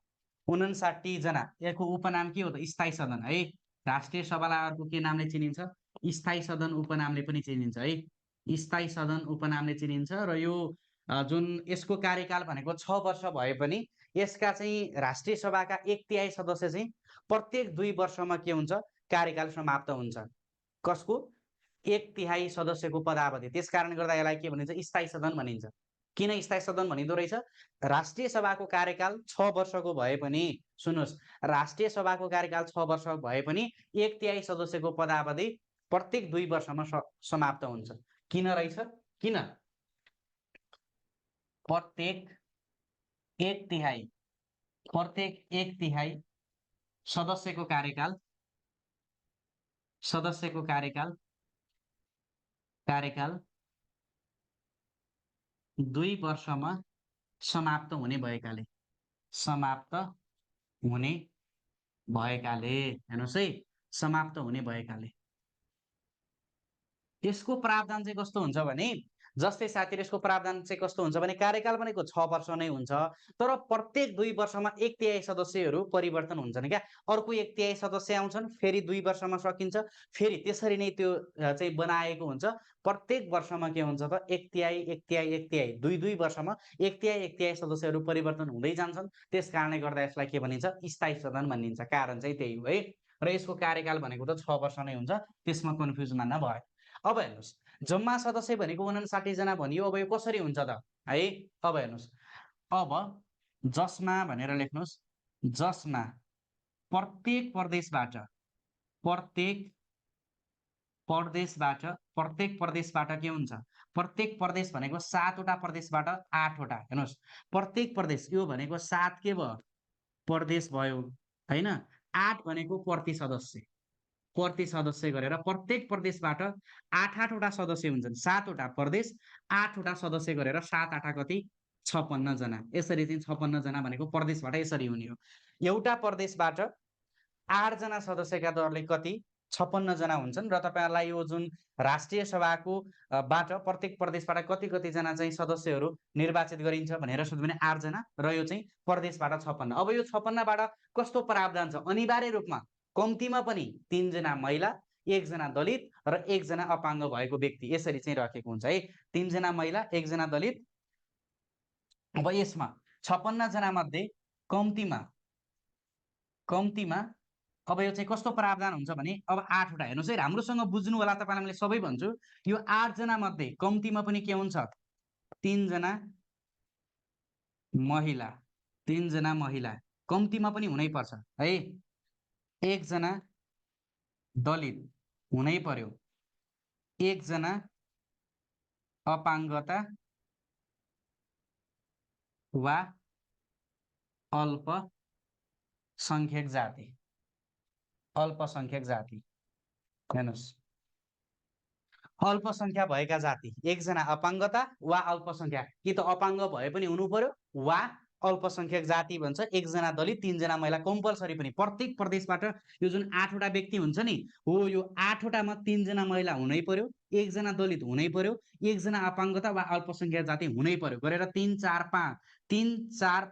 59 जना, यसको उपनाम के हो त? स्थायी सदन है। राष्ट्रिय सभालाई अर्को के नामले चिनिन्छ? स्थायी सदन उपनामले पनि चिनिन्छ है। स्थायी सदन उपनामले चिनिन्छ र यो जुन यसको कार्यकाल भनेको 6 वर्ष भए पनि यसका चाहिँ राष्ट्रिय सभाका 1/3 सदस्य चाहिँ प्रत्येक 2 वर्षमा के हुन्छ? कार्यकाल समाप्त हुन्छ। कसको? 1/3 सदस्यको पदावधि। त्यसकारणले गर्दा यसलाई के भनिन्छ? स्थायी सदन भनिन्छ। किन स्थायी सदन भनिँदो रहेछ? राष्ट्रिय सभाको कार्यकाल 6 वर्षको भए पनि, सुन्नुहोस्, राष्ट्रिय सभाको कार्यकाल 6 वर्ष भए पनि 1/3 सदस्यको पदावधि प्रत्येक 2 वर्षमा समाप्त हुन्छ। किन रहेछ? किन? प्रत्येक 1/3 सदस्यको कार्यकाल 2 वर्षमा समाप्त हुने भएकाले हेर्नुहोस् है, समाप्त हुने भएकाले यसको प्रावधान चाहिँ कस्तो हुन्छ भने, जस्तै साथीहरु यसको प्रावधान चाहिँ कस्तो हुन्छ भने, कार्यकाल भनेको 6 वर्ष नै हुन्छ, तर प्रत्येक 2 वर्षमा 1/3 सदस्यहरू परिवर्तन हुन्छन् क्या। अर्को 1/3 सदस्य आउँछन्, फेरि 2 वर्षमा सकिन्छ, फेरि त्यसरी नै त्यो चाहिँ बनाएको हुन्छ। प्रत्येक वर्षमा के हुन्छ त? 1/3 2 वर्षमा 1/3 सदस्यहरू परिवर्तन हुँदै जान्छन्। त्यसकारणले गर्दा यसलाई के भनिन्छ? स्थायी सदन भनिन्छ। कारण चाहिँ त्यही हो है। र यसको कार्यकाल भनेको त 6 वर्ष नै हुन्छ, त्यसमा कन्फ्युज मान्न भयो। अब हेर्नुहोस्, जम्मा सदस्य भनेको 59 जना भनियो। अब यो कसरी हुन्छ त है? अब हेर्नुहोस्, अब जसमा भनेर लेख्नुहोस्, जसमा प्रत्येक प्रदेशबाट के हुन्छ? प्रत्येक प्रदेश भनेको 7 वटा प्रदेशबाट 8 वटा। हेर्नुहोस्, प्रत्येक प्रदेश यो भनेको 7 के भयो? प्रदेश भयो हैन? 8 भनेको प्रति सदस्य गरेर प्रत्येक प्रदेशबाट 8 वटा सदस्य हुन्छन्। 7 वटा प्रदेश, 8 वटा सदस्य गरेर 7 8 कति? 56 जना। यसरी चाहिँ 56 जना भनेको प्रदेशबाट यसरी हुने हो। एउटा प्रदेशबाट 8 जना सदस्यका दरले कति? 56 जना हुन्छन्। र तपाईहरुलाई यो जुन राष्ट्रिय सभाको बाट प्रत्येक प्रदेशबाट कति जना चाहिँ सदस्यहरू निर्वाचित गरिन्छ भनेर सोध्यो भने 8 जना, र यो चाहिँ प्रदेशबाट 56। अब यो 56 बाट कस्तो प्रावधान छ? अनिवार्य रूपमा कम्तीमा पनि 3 जना महिला, 1 जना दलित र 1 जना अपाङ्ग भएको व्यक्ति, यसरी चाहिँ राखेको हुन्छ है। 3 जना महिला, 1 जना दलित। अब यसमा 56 जना मध्ये कम्तीमा अब यो चाहिँ कस्तो प्रावधान हुन्छ भने, अब 8 वटा। हेर्नुहोस् है, राम्रोसँग बुझ्नु होला, तपाईलाई मैले सबै भन्छु। यो 8 जना मध्ये कम्तीमा पनि के हुन्छ? 3 जना महिला, 3 जना महिला कम्तीमा पनि हुनै पर्छ है। 1 जना दलित हुनै पर्यो, 1 जना अपाङ्गता वा अल्पसंख्यक जाति। हेर्नुहोस्, अल्पसंख्या भएका जाति, 1 जना अपाङ्गता वा अल्पसंख्या, कि त अपाङ्ग भए पनि हुनु पर्यो वा अल्पसंख्यक जाति भन्छ। 1 जना दलित, 3 जना महिला कम्पलसरी पनि प्रत्येक प्रदेशबाट यो जुन 8 वटा व्यक्ति हुन्छ नि, हो यो 8 वटामा 3 जना महिला हुनै पर्यो, 1 जना दलित हुनै पर्यो, 1 जना अपाङ्गता वा अल्पसंख्यक जाति हुनै पर्यो गरेर 3 4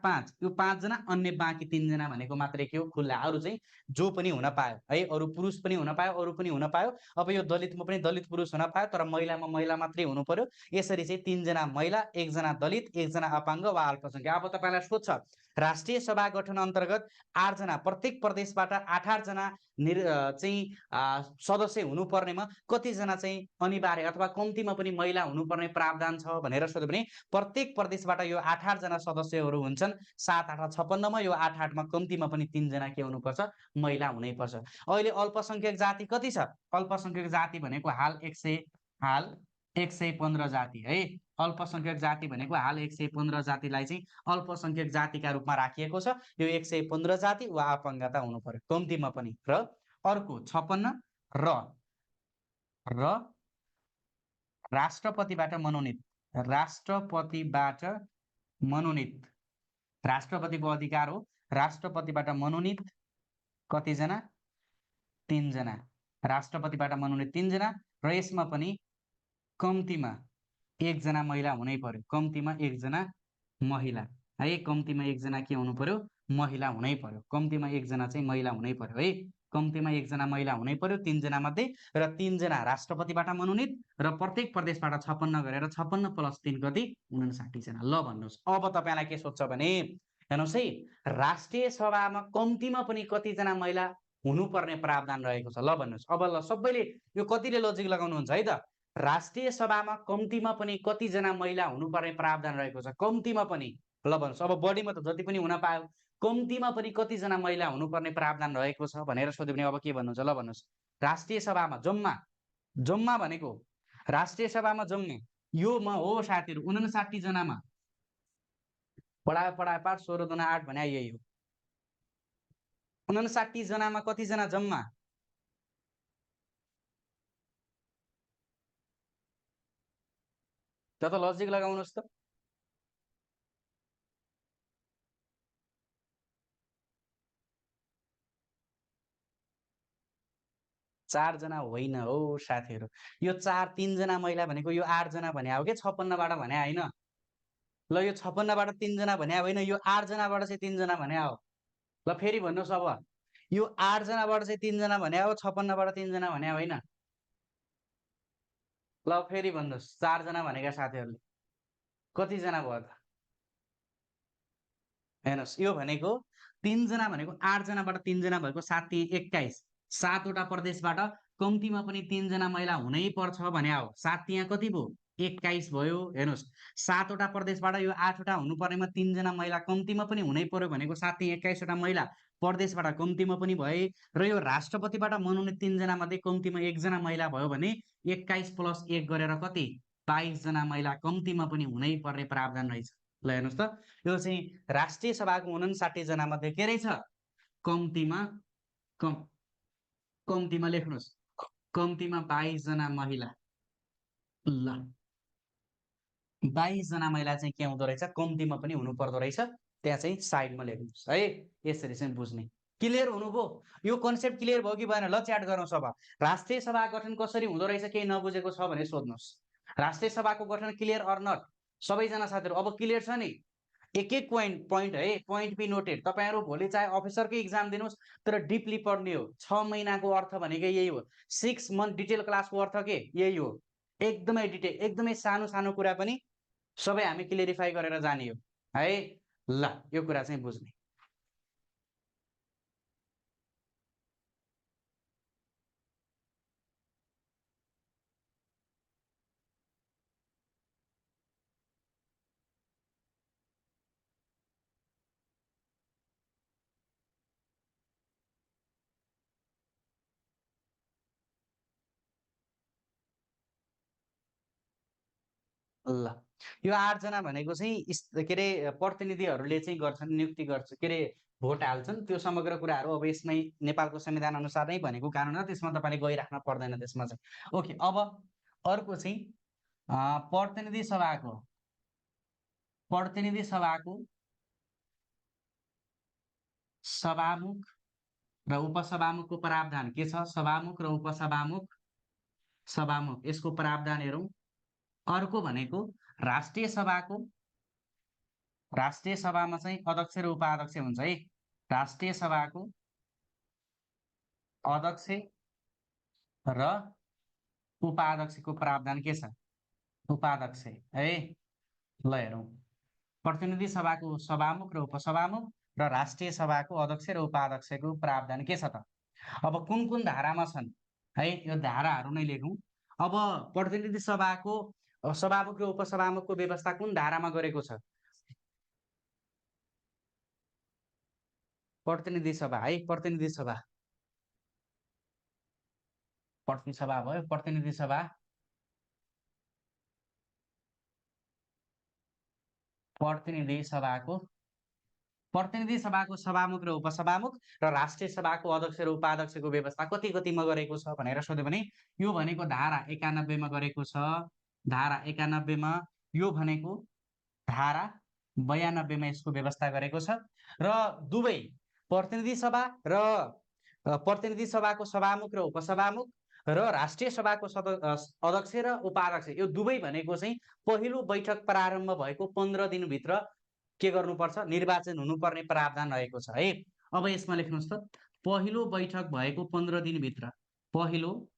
5 यो 5 जना, अन्य बाँकी 3 जना भनेको मात्रै के हो? खुल्ला। अरु चाहिँ जो पनि हुन पायो है, अरु पुरुष पनि हुन पायो, अरु पनि हुन पायो। अब यो दलितमा पनि दलित पुरुष हुन पायो, तर महिलामा महिला मात्रै हुनु पर्यो। यसरी चाहिँ 3 जना महिला, 1 जना दलित, 1 जना अपाङ्ग वा अल्पसंख्यक। अब तपाईलाई सोध्छ, राष्ट्रिय सभा गठन अन्तर्गत 8 जना, प्रत्येक प्रदेशबाट 8 जना चाहिँ सदस्य हुनुपर्नेमा कति जना चाहिँ अनिवार्य अथवा कम्तीमा पनि महिला हुनुपर्ने प्रावधान छ भनेर सोध्यो भने, प्रत्येक प्रदेशबाट यो 8 जना सदस्यहरू हुन्छन्। 7 8 56 मा यो 8 8 मा कम्तीमा पनि 3 जना के हुनुपर्छ? महिला हुनैपर्छ। अहिले अल्पसंख्यक जाति कति छ? अल्पसंख्यक जाति भनेको हाल 115 जाति है। अल्पसंख्यक जाति भनेको हाल 115 जातिलाई चाहिँ अल्पसंख्यक जातिका रूपमा राखिएको छ। यो 115 जाति वा अपाङ्गता हुनु पर्यो कम्तीमा पनि। र अर्को 56 र राष्ट्रपतिबाट मनोनित, राष्ट्रपतिको अधिकार हो। राष्ट्रपतिबाट मनोनित कति जना? 3 जना, राष्ट्रपतिबाट मनोनित 3 जना र यसमा पनि कम्तीमा 1 जना महिला हुनै पर्यो, कम्तीमा 1 जना महिला है, कम्तीमा 1 जना के हुनु पर्यो, महिला हुनै पर्यो, कम्तीमा 1 जना चाहिँ महिला हुनै पर्यो है, कम्तीमा 1 जना महिला हुनै पर्यो 3 जना मध्ये, र 3 जना राष्ट्रपतिबाट मनोनित र प्रत्येक प्रदेशबाट 56 गरेर 56 + 3 कति 59 जना। ल भन्नुहोस् अब तपाईँलाई के सोध्छ भने हेर्नुहोस् है, राष्ट्रिय सभामा कम्तीमा पनि कतिजना महिला हुनुपर्ने प्रावधान रहेको छ। ल भन्नुहोस् अब, ल सबैले यो कतिले लजिक लगाउनुहुन्छ है त, राष्ट्रिय सभामा कम्तीमा पनि कतिजना महिला हुनुपर्ने प्रावधान रहेको छ, कम्तीमा पनि। ल भन्नुहोस् अब बढीमा त जति पनि हुन पायो, कम्तीमा पनि कतिजना महिला हुनुपर्ने प्रावधान रहेको छ भनेर सोध्यो भने अब के भन्नुहुन्छ? ल भन्नुहोस्, राष्ट्रिय सभामा जम्मा, जम्मा भनेको राष्ट्रिय सभामा जम्मा योमा हो साथीहरू 59 जनामा, पढायो पाठ 16 दुना 8 भने यही हो, 59 जनामा कतिजना जम्मा? त लजिक लगाउनुहोस् त। 4 जना होइन हो साथीहरू, यो 3 जना महिला भनेको यो 8 जना भने हो के 56बाट भने होइन। ल यो 56बाट 3 जना भने होइन, यो 8 जनाबाट चाहिँ 3 जना भने हो। ल फेरि भन्नुहोस् अब, यो 8 जनाबाट चाहिँ 3 जना भने हो, 56बाट 3 जना भने होइन। ल फेरि भन्नुहोस्, 4 जना भनेका साथीहरूले कतिजना भयो त? हेर्नुहोस् यो भनेको 3 जना भनेको 8 जनाबाट 3 जना भएको 7 3 21, 7वटा प्रदेशबाट कम्तीमा पनि 3 जना महिला हुनै पर्छ भने हो, 7 यहाँ कति भयो? 21 भयो। हेर्नुहोस् 7वटा प्रदेशबाट यो 8वटा हुनुपर्नेमा 3 जना महिला कम्तीमा पनि हुनै पर्यो भनेको 7 21 वटा महिला प्रदेशबाट कम्तीमा पनि भए, र यो राष्ट्रपतिबाट मनोनित 3 जना मध्ये कम्तीमा 1 जना महिला भयो भने 21 + 1 गरेर कति 22 जना महिला कम्तीमा पनि हुनै पर्ने प्रावधान रहेछ। ल हेर्नुहोस् त, यो चाहिँ राष्ट्रिय सभाको 59 जना मध्ये के रहेछ? कम्तीमा कम्तीमा लेख्नुहोस्, कम्तीमा 22 जना महिला। ल 22 जना महिला चाहिँ के हुँदो रहेछ? कम्तीमा पनि हुनु पर्दो रहेछ। त्यहाँ चाहिँ साइडमा लेख्नुहोस् है, यसरी चाहिँ बुझ्ने। क्लियर हुनुभयो? यो कन्सेप्ट क्लियर भयो कि भएन? ल च्याट गरौँ सभा। राष्ट्रिय सभा गठन कसरी हुँदो रहेछ केही नबुझेको छ भने सोध्नुहोस्। राष्ट्रिय सभाको गठन क्लियर अर नट? सबैजना साथीहरू अब क्लियर छ नि? एक एक पोइन्ट है, पोइन्ट बी नोटेड। तपाईँहरू भोलि चाहे अफिसरकै इक्जाम दिनुहोस् तर डिपली पढ्ने हो। 6 महिनाको अर्थ भनेकै यही हो। 6 मन्थ डिटेल क्लासको अर्थ के यही हो, एकदमै डिटेल, एकदमै सानो सानो कुरा पनि सबै हामी क्लियरिफाई गरेर जाने हो है। ल यो कुरा चाहिँ बुझ्ने। ल यो 8 जना भनेको चाहिँ के अरे प्रतिनिधिहरूले चाहिँ गर्छन्, नियुक्ति गर्छ, के अरे भोट हाल्छन्, त्यो समग्र कुराहरू अब यसमै नेपालको संविधान अनुसार नै भनेको कारण हो, त्यसमा तपाईँले गइराख्न पर्दैन त्यसमा चाहिँ। ओके, अब अर्को चाहिँ प्रतिनिधि सभाको सभामुख र उपसभामुखको प्रावधान के छ? सभामुख र सभामुख यसको प्रावधान हेरौँ। अर्को भनेको राष्ट्रिय सभामा चाहिँ अध्यक्ष र उपाध्यक्ष हुन्छ है। राष्ट्रिय सभाको अध्यक्ष र उपाध्यक्षको प्रावधान के छ? उपाध्यक्ष है। ल हेरौँ, प्रतिनिधि सभाको सभामुख र उपसभामुख र राष्ट्रिय सभाको अध्यक्ष र उपाध्यक्षको प्रावधान के छ त? अब कुन कुन धारामा छन् है, यो धाराहरू नै लेखौँ। अब प्रतिनिधि सभाको सभामुख र उपसभामुखको व्यवस्था कुन धारामा गरेको छ? प्रतिनिधि सभा है, प्रतिनिधि सभा भयो। प्रतिनिधि सभाको सभामुख र उपसभामुख र राष्ट्रिय सभाको अध्यक्ष र उपाध्यक्षको व्यवस्था कति कतिमा गरेको छ भनेर सोध्यो भने यो भनेको धारा 91 मा गरेको छ। धारा 91 मा, यो भनेको धारा 92 मा यसको व्यवस्था गरेको छ। र दुवै प्रतिनिधि सभा र प्रतिनिधि सभाको सभामुख र उपसभामुख र राष्ट्रिय सभाको अध्यक्ष र उपाध्यक्ष, यो दुवै भनेको चाहिँ पहिलो बैठक प्रारम्भ भएको 15 दिनभित्र के गर्नुपर्छ, निर्वाचन हुनुपर्ने प्रावधान रहेको छ है। अब यसमा लेख्नुहोस् त, पहिलो बैठक भएको 15 दिनभित्र, पहिलो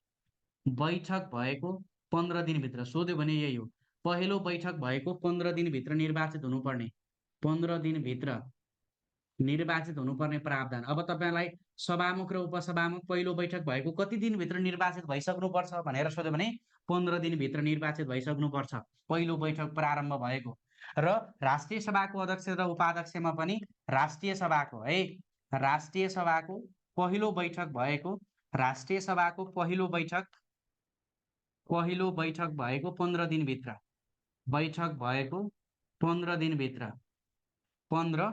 बैठक भएको 15 दिनभित्र सोध्यो भने यही हो। पहिलो बैठक भएको 15 दिनभित्र निर्वाचित हुनुपर्ने, 15 दिनभित्र निर्वाचित हुनुपर्ने प्रावधान। अब तपाईँलाई सभामुख र उपसभामुख पहिलो बैठक भएको कति दिनभित्र निर्वाचित भइसक्नुपर्छ भनेर सोध्यो भने 15 दिनभित्र निर्वाचित भइसक्नुपर्छ पहिलो बैठक प्रारम्भ भएको। र राष्ट्रिय सभाको अध्यक्ष र उपाध्यक्षमा पनि राष्ट्रिय सभाको है, राष्ट्रिय सभाको पहिलो बैठक भएको, राष्ट्रिय सभाको पहिलो बैठक भएको 15 दिनभित्र, बैठक भएको 15 दिनभित्र, 15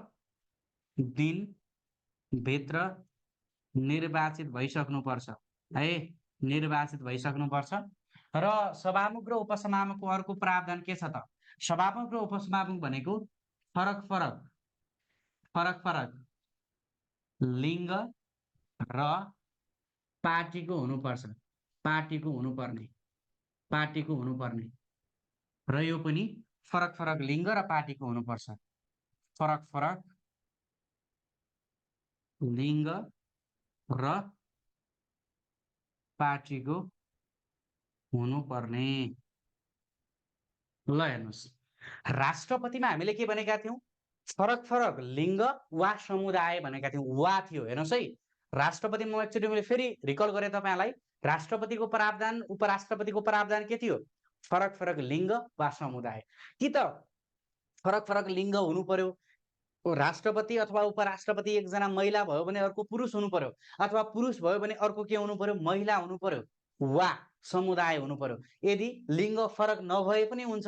दिनभित्र निर्वाचित भइसक्नुपर्छ है, निर्वाचित भइसक्नुपर्छ। र सभामुख र उपसभामुखको अर्को प्रावधान के छ त, सभामुख र उपसभामुख भनेको फरक फरक लिङ्ग र पार्टीको हुनुपर्छ, पार्टीको हुनुपर्ने र यो पनि फरक लिङ्ग र पार्टीको हुनुपर्छ, फरक लिङ्ग र पार्टीको हुनुपर्ने। ल हेर्नुहोस्, राष्ट्रपतिमा हामीले के भनेका थियौँ, फरक लिङ्ग वा समुदाय भनेका थियौँ, वा थियो। हेर्नुहोस् है, राष्ट्रपतिमा एकचोटि मैले फेरि रिकल गरेँ तपाईँलाई, राष्ट्रपतिको प्रावधान उपराष्ट्रपतिको प्रावधान के थियो, फरक लिङ्ग वा समुदाय। कि त फरक लिङ्ग हुनु पर्यो, राष्ट्रपति अथवा उपराष्ट्रपति एकजना महिला भयो भने अर्को पुरुष हुनु पर्यो, अथवा पुरुष भयो भने अर्को के हुनु पर्यो, महिला हुनु पर्यो, वा समुदाय हुनु पर्यो। यदि लिङ्ग फरक नभए पनि हुन्छ,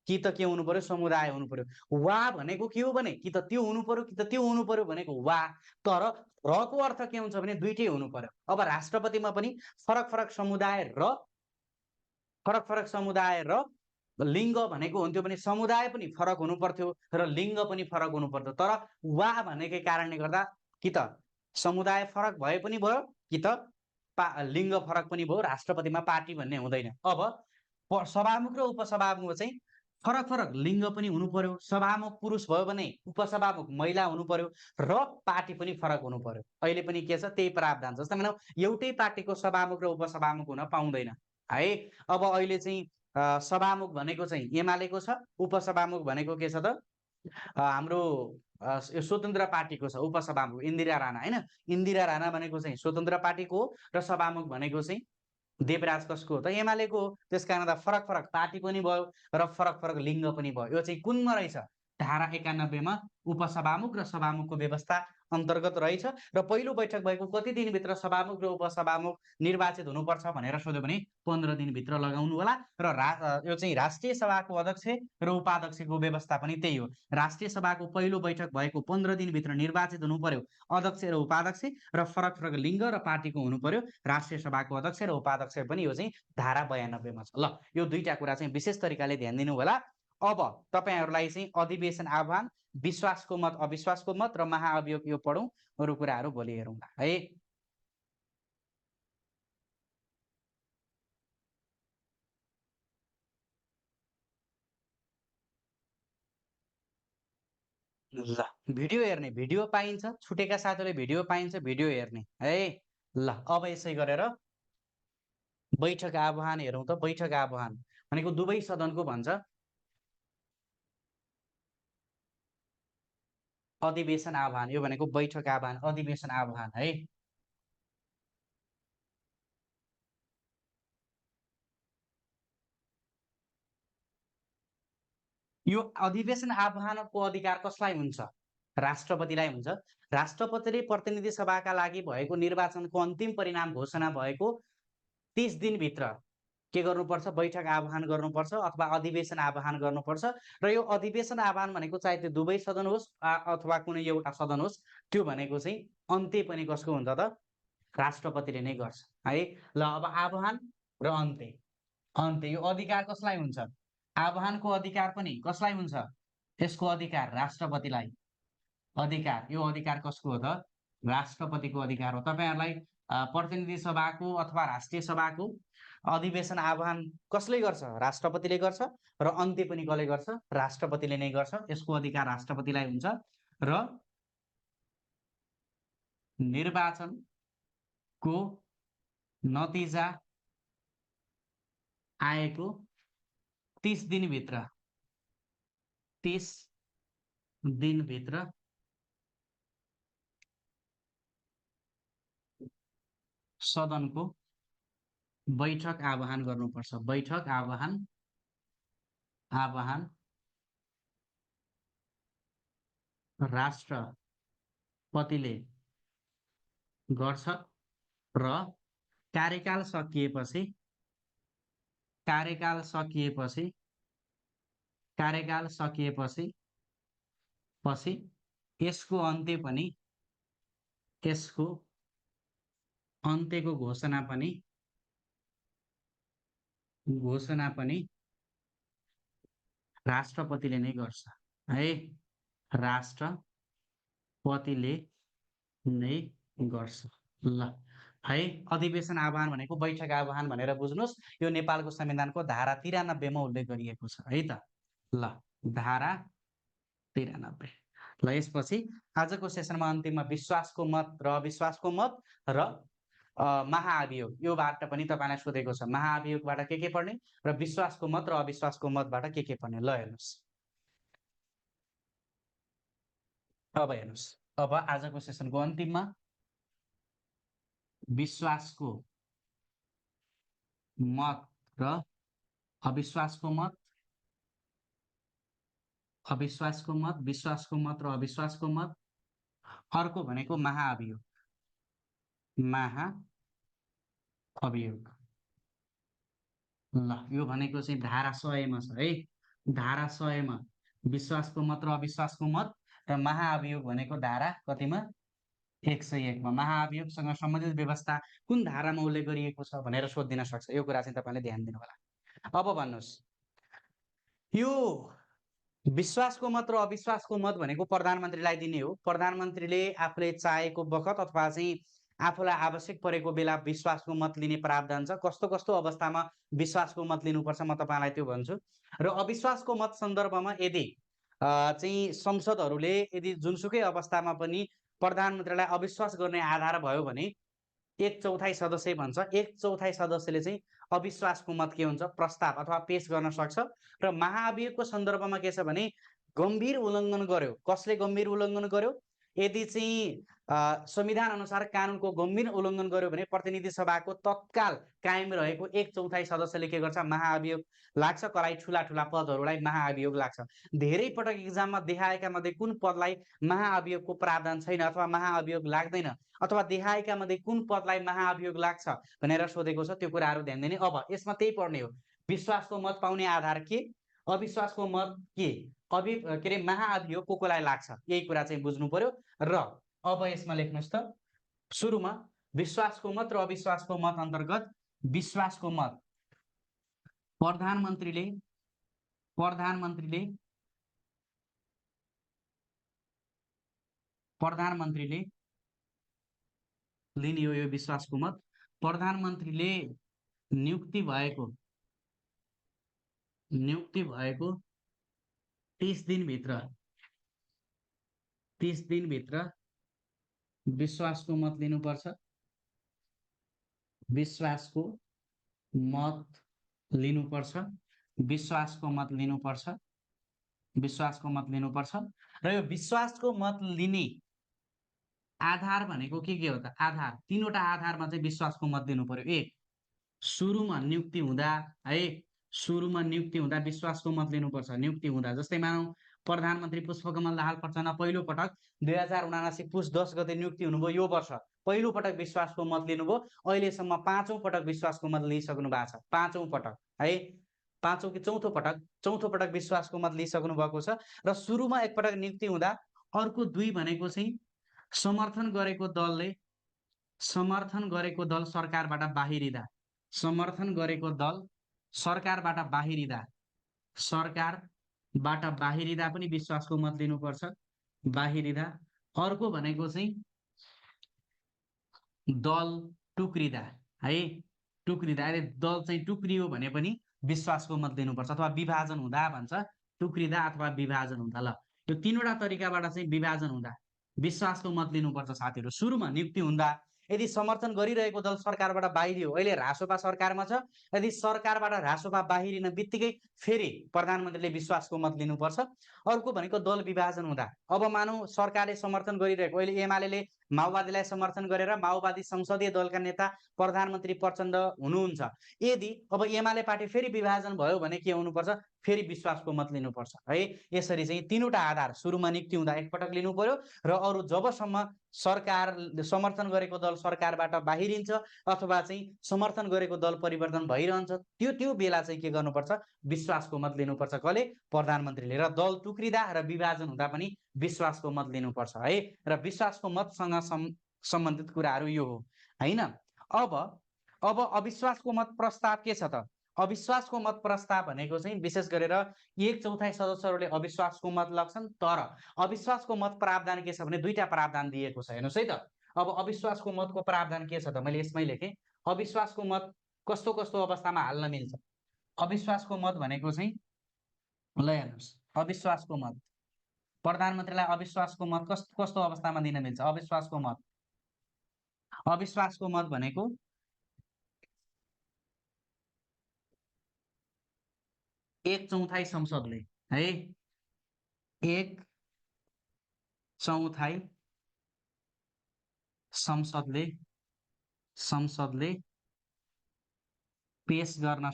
कि त के हुनु पर्यो, समुदाय हुनु पर्यो। वा भनेको के हो भने कि त त्यो हुनु पर्यो, कि त त्यो हुनु पर्यो भनेको वा, तर रको अर्थ के हुन्छ भने दुईटै हुनु पर्यो। अब राष्ट्रपतिमा पनि फरक समुदाय र लिङ्ग भनेको हुन्थ्यो भने समुदाय पनि फरक हुनु पर्थ्यो र लिङ्ग पनि फरक हुनु पर्थ्यो। तर वा भनेकै कारणले गर्दा कि त समुदाय फरक भए पनि भयो, कि त लिङ्ग फरक पनि भयो, राष्ट्रपतिमा पार्टी भन्ने हुँदैन। अब सभामुख र उपसभामुख चाहिँ फरक लिङ्ग पनि हुनु पर्यो, सभामुख पुरुष भयो भने उपसभामुख महिला हुनु पर्यो र पार्टी पनि फरक हुनु पर्यो। अहिले पनि के छ, त्यही प्रावधान छ। जस्तै भनौँ एउटै पार्टीको सभामुख र उपसभामुख हुन पाउँदैन है। अब अहिले चाहिँ सभामुख भनेको चाहिँ एमालेको छ, उपसभामुख भनेको के छ त, हाम्रो स्वतन्त्र पार्टीको छ उपसभामुख, इन्दिरा राणा होइन। इन्दिरा राणा भनेको चाहिँ स्वतन्त्र पार्टीको हो र सभामुख भनेको चाहिँ देवराज कसको हो त, एमालेको हो। त्यस कारण फरक पार्टी पनि भयो र फरक लिङ्ग पनि भयो। यो चाहिँ कुनमा रहेछ, धारा 91 मा उपसभामुख र सभामुखको व्यवस्था अन्तर्गत रहेछ। र पहिलो बैठक भएको कति दिनभित्र सभामुख र उपसभामुख निर्वाचित हुनुपर्छ भनेर सोध्यो भने 15 दिनभित्र लगाउनु होला। र यो चाहिँ राष्ट्रिय सभाको अध्यक्ष र उपाध्यक्षको व्यवस्था पनि त्यही हो। राष्ट्रिय सभाको पहिलो बैठक भएको 15 दिनभित्र निर्वाचित हुनु पर्यो अध्यक्ष र उपाध्यक्ष, र फरक लिङ्ग र पार्टीको हुनु पर्यो राष्ट्रिय सभाको अध्यक्ष र उपाध्यक्ष पनि। यो चाहिँ धारा 92 मा छ। ल, यो दुईटा कुरा चाहिँ विशेष तरिकाले ध्यान दिनु होला। अब तपाईहरूलाई चाहिँ अधिवेशन आह्वान, विश्वासको मत अविश्वासको मत र महाअभियोग यो पढौँ, अरू कुराहरू भोलि हेरौँला है। ल, भिडियो हेर्ने, भिडियो पाइन्छ, छुटेका साथीहरूले भिडियो पाइन्छ, भिडियो हेर्ने है। ल, अब यसै गरेर बैठक आह्वान हेरौँ त। बैठक आह्वान भनेको दुवै सदनको भन्छ, अधिवेशन आह्वान यो भनेको बैठक आह्वान, अधिवेशन आह्वान है। यो अधिवेशन आह्वानको अधिकार कसलाई हुन्छ, राष्ट्रपतिलाई हुन्छ। राष्ट्रपतिले प्रतिनिधि सभाका लागि भएको निर्वाचनको अन्तिम परिणाम घोषणा भएको 30 दिनभित्र के गर्नुपर्छ, बैठक आह्वान गर्नुपर्छ अथवा अधिवेशन आह्वान गर्नुपर्छ। र यो अधिवेशन आह्वान भनेको चाहे त्यो दुवै सदन होस् अथवा कुनै एउटा सदन होस्, त्यो भनेको चाहिँ अन्त्य पनि कसको हुन्छ त, राष्ट्रपतिले नै गर्छ है। ल, अब आह्वान र अन्त्य यो अधिकार कसलाई हुन्छ, आह्वानको अधिकार पनि कसलाई हुन्छ, यसको अधिकार राष्ट्रपतिलाई। अधिकार, यो अधिकार कसको हो त, राष्ट्रपतिको अधिकार हो। तपाईहरुलाई प्रतिनिधि सभाको अथवा राष्ट्रिय सभाको अधिवेशन आह्वान कसले गर्छ? राष्ट्रपतिले गर्छ र अन्त्य पनि कसले गर्छ? राष्ट्रपतिले नै गर्छ। यसको अधिकार राष्ट्रपतिलाई हुन्छ र निर्वाचनको नतिजा आएको 30 दिनभित्र 30 दिनभित्र सदनको बैठक आह्वान गर्नुपर्छ। बैठक आह्वान राष्ट्रपतिले गर्छ र कार्यकाल सकिएपछि यसको अन्त्यको घोषणा पनि राष्ट्रपतिले नै गर्छ है। राष्ट्रपतिले नै गर्छ। ल है, अधिवेशन आह्वान भनेको बैठक आह्वान भनेर बुझ्नुस्। यो नेपालको संविधानको धारा 93 मा उल्लेख गरिएको छ है त। ल धारा 93। ल यसपछि आजको सेसनमा अन्तिममा विश्वासको मत र अविश्वासको मत र महाअभियोग योबाट पनि तपाईलाई सोधेको छ। महाअभियोगबाट के पढ्ने र विश्वासको मत र अविश्वासको मतबाट के पढ्ने। ल हेर्नुस्, अब हेर्नुस्, अब आजको सेसनको अन्तिममा विश्वासको मत र अविश्वासको मत, विश्वासको मत र अविश्वासको मत। अर्को भनेको महाअभियोग। ल यो भनेको चाहिँ धारा 100 मा छ है। धारा 100 मा विश्वासको मत र अविश्वासको मत र महाअभियोग भनेको धारा कतिमा? 101 मा। महाअभियोगसँग सम्बन्धित व्यवस्था कुन धारामा उल्लेख गरिएको छ भनेर सोधिदिन सक्छ। यो कुरा चाहिँ तपाईले ध्यान दिनु होला। अब भन्नुस्, यो विश्वासको मत र अविश्वासको मत भनेको प्रधानमन्त्रीलाई दिने हो। प्रधानमन्त्रीले आफूले चाहेको बखत अथवा चाहिँ आफूलाई आवश्यक परेको बेला विश्वासको मत लिने प्रावधान छ। कस्तो कस्तो अवस्थामा विश्वासको मत लिनुपर्छ म तपाईलाई त्यो भन्छु। र अविश्वासको मत सन्दर्भमा यदि चाहिँ संसदहरूले यदि जुनसुकै अवस्थामा पनि प्रधानमन्त्रीलाई अविश्वास गर्ने आधार भयो भने 1/4 सदस्य भन्छ। 1/4 सदस्यले चाहिँ अविश्वासको मत के हुन्छ? प्रस्ताव अथवा पेश गर्न सक्छ। र महाअभियोगको सन्दर्भमा के छ भने गम्भीर उल्लङ्घन गर्यो। कसले गम्भीर उल्लङ्घन गर्यो? यदि चाहिँ संविधान अनुसार कानुनको गम्भीर उल्लङ्घन गर्यो भने प्रतिनिधि सभाको तत्काल कायम रहेको 1/4 सदस्यले के गर्छ? महाअभियोग लाग्छ। कलाई ठुला ठुला पदहरूलाई महाअभियोग लाग्छ। धेरै पटक एक्जाममा देखाएका मध्ये कुन पदलाई महाअभियोगको प्रावधान छैन अथवा महाअभियोग लाग्दैन अथवा देखाएका मध्ये कुन पदलाई महाअभियोग लाग्छ भनेर सोधेको छ। त्यो कुराहरू ध्यान दिने। अब यसमा त्यही पढ्ने हो। विश्वासको मत पाउने आधार के? अविश्वासको मत के? के अरे महाअभियोग कोलाई लाग्छ? यही कुरा चाहिँ बुझ्नु पर्यो। र अब यसमा लेख्नुस् त, सुरुमा विश्वासको मत र अविश्वासको मत अन्तर्गत विश्वासको मत प्रधानमन्त्रीले लिने हो। यो विश्वासको मत प्रधानमन्त्रीले नियुक्ति भएको 30 दिनभित्र विश्वासको मत लिनुपर्छ। विश्वासको मत लिनुपर्छ। र यो विश्वासको मत लिने आधार भनेको के हो त? आधार 3वटा आधारमा चाहिँ विश्वासको मत दिनु पर्यो। 1 सुरुमा नियुक्ति हुँदा है, सुरुमा नियुक्ति हुँदा विश्वासको मत लिनुपर्छ। नियुक्ति हुँदा जस्तै मानौं प्रधानमन्त्री पुष्पकमल दाहाल प्रचण्ड पहिलो पटक 2079 पुस 10 गते नियुक्ति हुनुभयो। यो वर्ष पहिलो पटक विश्वासको मत लिनुभयो। अहिलेसम्म 5औं पटक विश्वासको मत लिइसक्नु भएको छ। 5औं पटक है, 5औं कि चौथो पटक विश्वासको मत लिइसक्नु भएको छ। र सुरुमा एकपटक नियुक्ति हुँदा अर्को 2 भनेको चाहिँ समर्थन गरेको दल सरकारबाट बाहिरिँदा, सरकारबाट बाहिरिँदा पनि विश्वासको मत लिनुपर्छ। बाहिरिँदा। अर्को भनेको चाहिँ दल टुक्रिदा है, टुक्रिदा अहिले दल चाहिँ टुक्रियो भने पनि विश्वासको मत दिनुपर्छ, अथवा विभाजन हुँदा भन्छ, टुक्रिदा अथवा विभाजन हुँदा। ल यो तीनवटा तरिकाबाट चाहिँ विभाजन हुँदा विश्वासको मत लिनुपर्छ साथीहरू। सुरुमा नियुक्ति हुँदा यदि समर्थन गरिरहेको दल सरकारबाट बाहिरियो, अहिले रासोपा सरकारमा छ, यदि सरकारबाट रासोपा बाहिरिन बित्तिकै फेरि प्रधानमन्त्रीले विश्वासको मत लिनुपर्छ। अर्को भनेको दल विभाजन हुँदा, अब मानौ सरकारले समर्थन गरिरहेको, अहिले एमाले माओवादीलाई समर्थन गरेर माओवादी संसदीय दलका नेता प्रधानमन्त्री प्रचण्ड हुनुहुन्छ, यदि अब एमाले पार्टी फेरि विभाजन भयो भने के हुनुपर्छ, फेरि विश्वासको मत लिनुपर्छ है। यसरी चाहिँ तीनवटा आधार, सुरुमा नियुक्ति हुँदा एकपटक लिनु पर्यो, र अरू जबसम्म सरकार समर्थन गरेको दल सरकारबाट बाहिरिन्छ अथवा चाहिँ समर्थन गरेको दल परिवर्तन भइरहन्छ, त्यो बेला चाहिँ के गर्नुपर्छ, विश्वासको मत लिनुपर्छ। कसले? प्रधानमन्त्रीले। र दल टुक्रिदा र विभाजन हुँदा पनि विश्वासको मत लिनुपर्छ है। र विश्वासको मतसँग सम्बन्धित कुराहरू यो हो हैन। अब अविश्वासको मत प्रस्ताव के छ त? अविश्वासको मत प्रस्ताव भनेको चाहिँ विशेष गरेर 1/4 सदस्यहरूले अविश्वासको मत लग्छन्, तर अविश्वासको मत प्रावधान के छ भने दुईटा प्रावधान दिएको छ। हेर्नुहोस् है त, अब अविश्वासको मतको प्रावधान के छ त, मैले यसमै लेखेँ। अविश्वासको मत कस्तो कस्तो अवस्थामा हाल्न मिल्छ? अविश्वासको मत भनेको चाहिँ, ल हेर्नुहोस्, अविश्वासको मत, प्रधानमन्त्रीलाई अविश्वासको मत कस्तो कस्तो अवस्थामा दिन मिल्छ? अविश्वासको मत भनेको 1/4 संसदले है, 1/4 संसदले पेश गर्न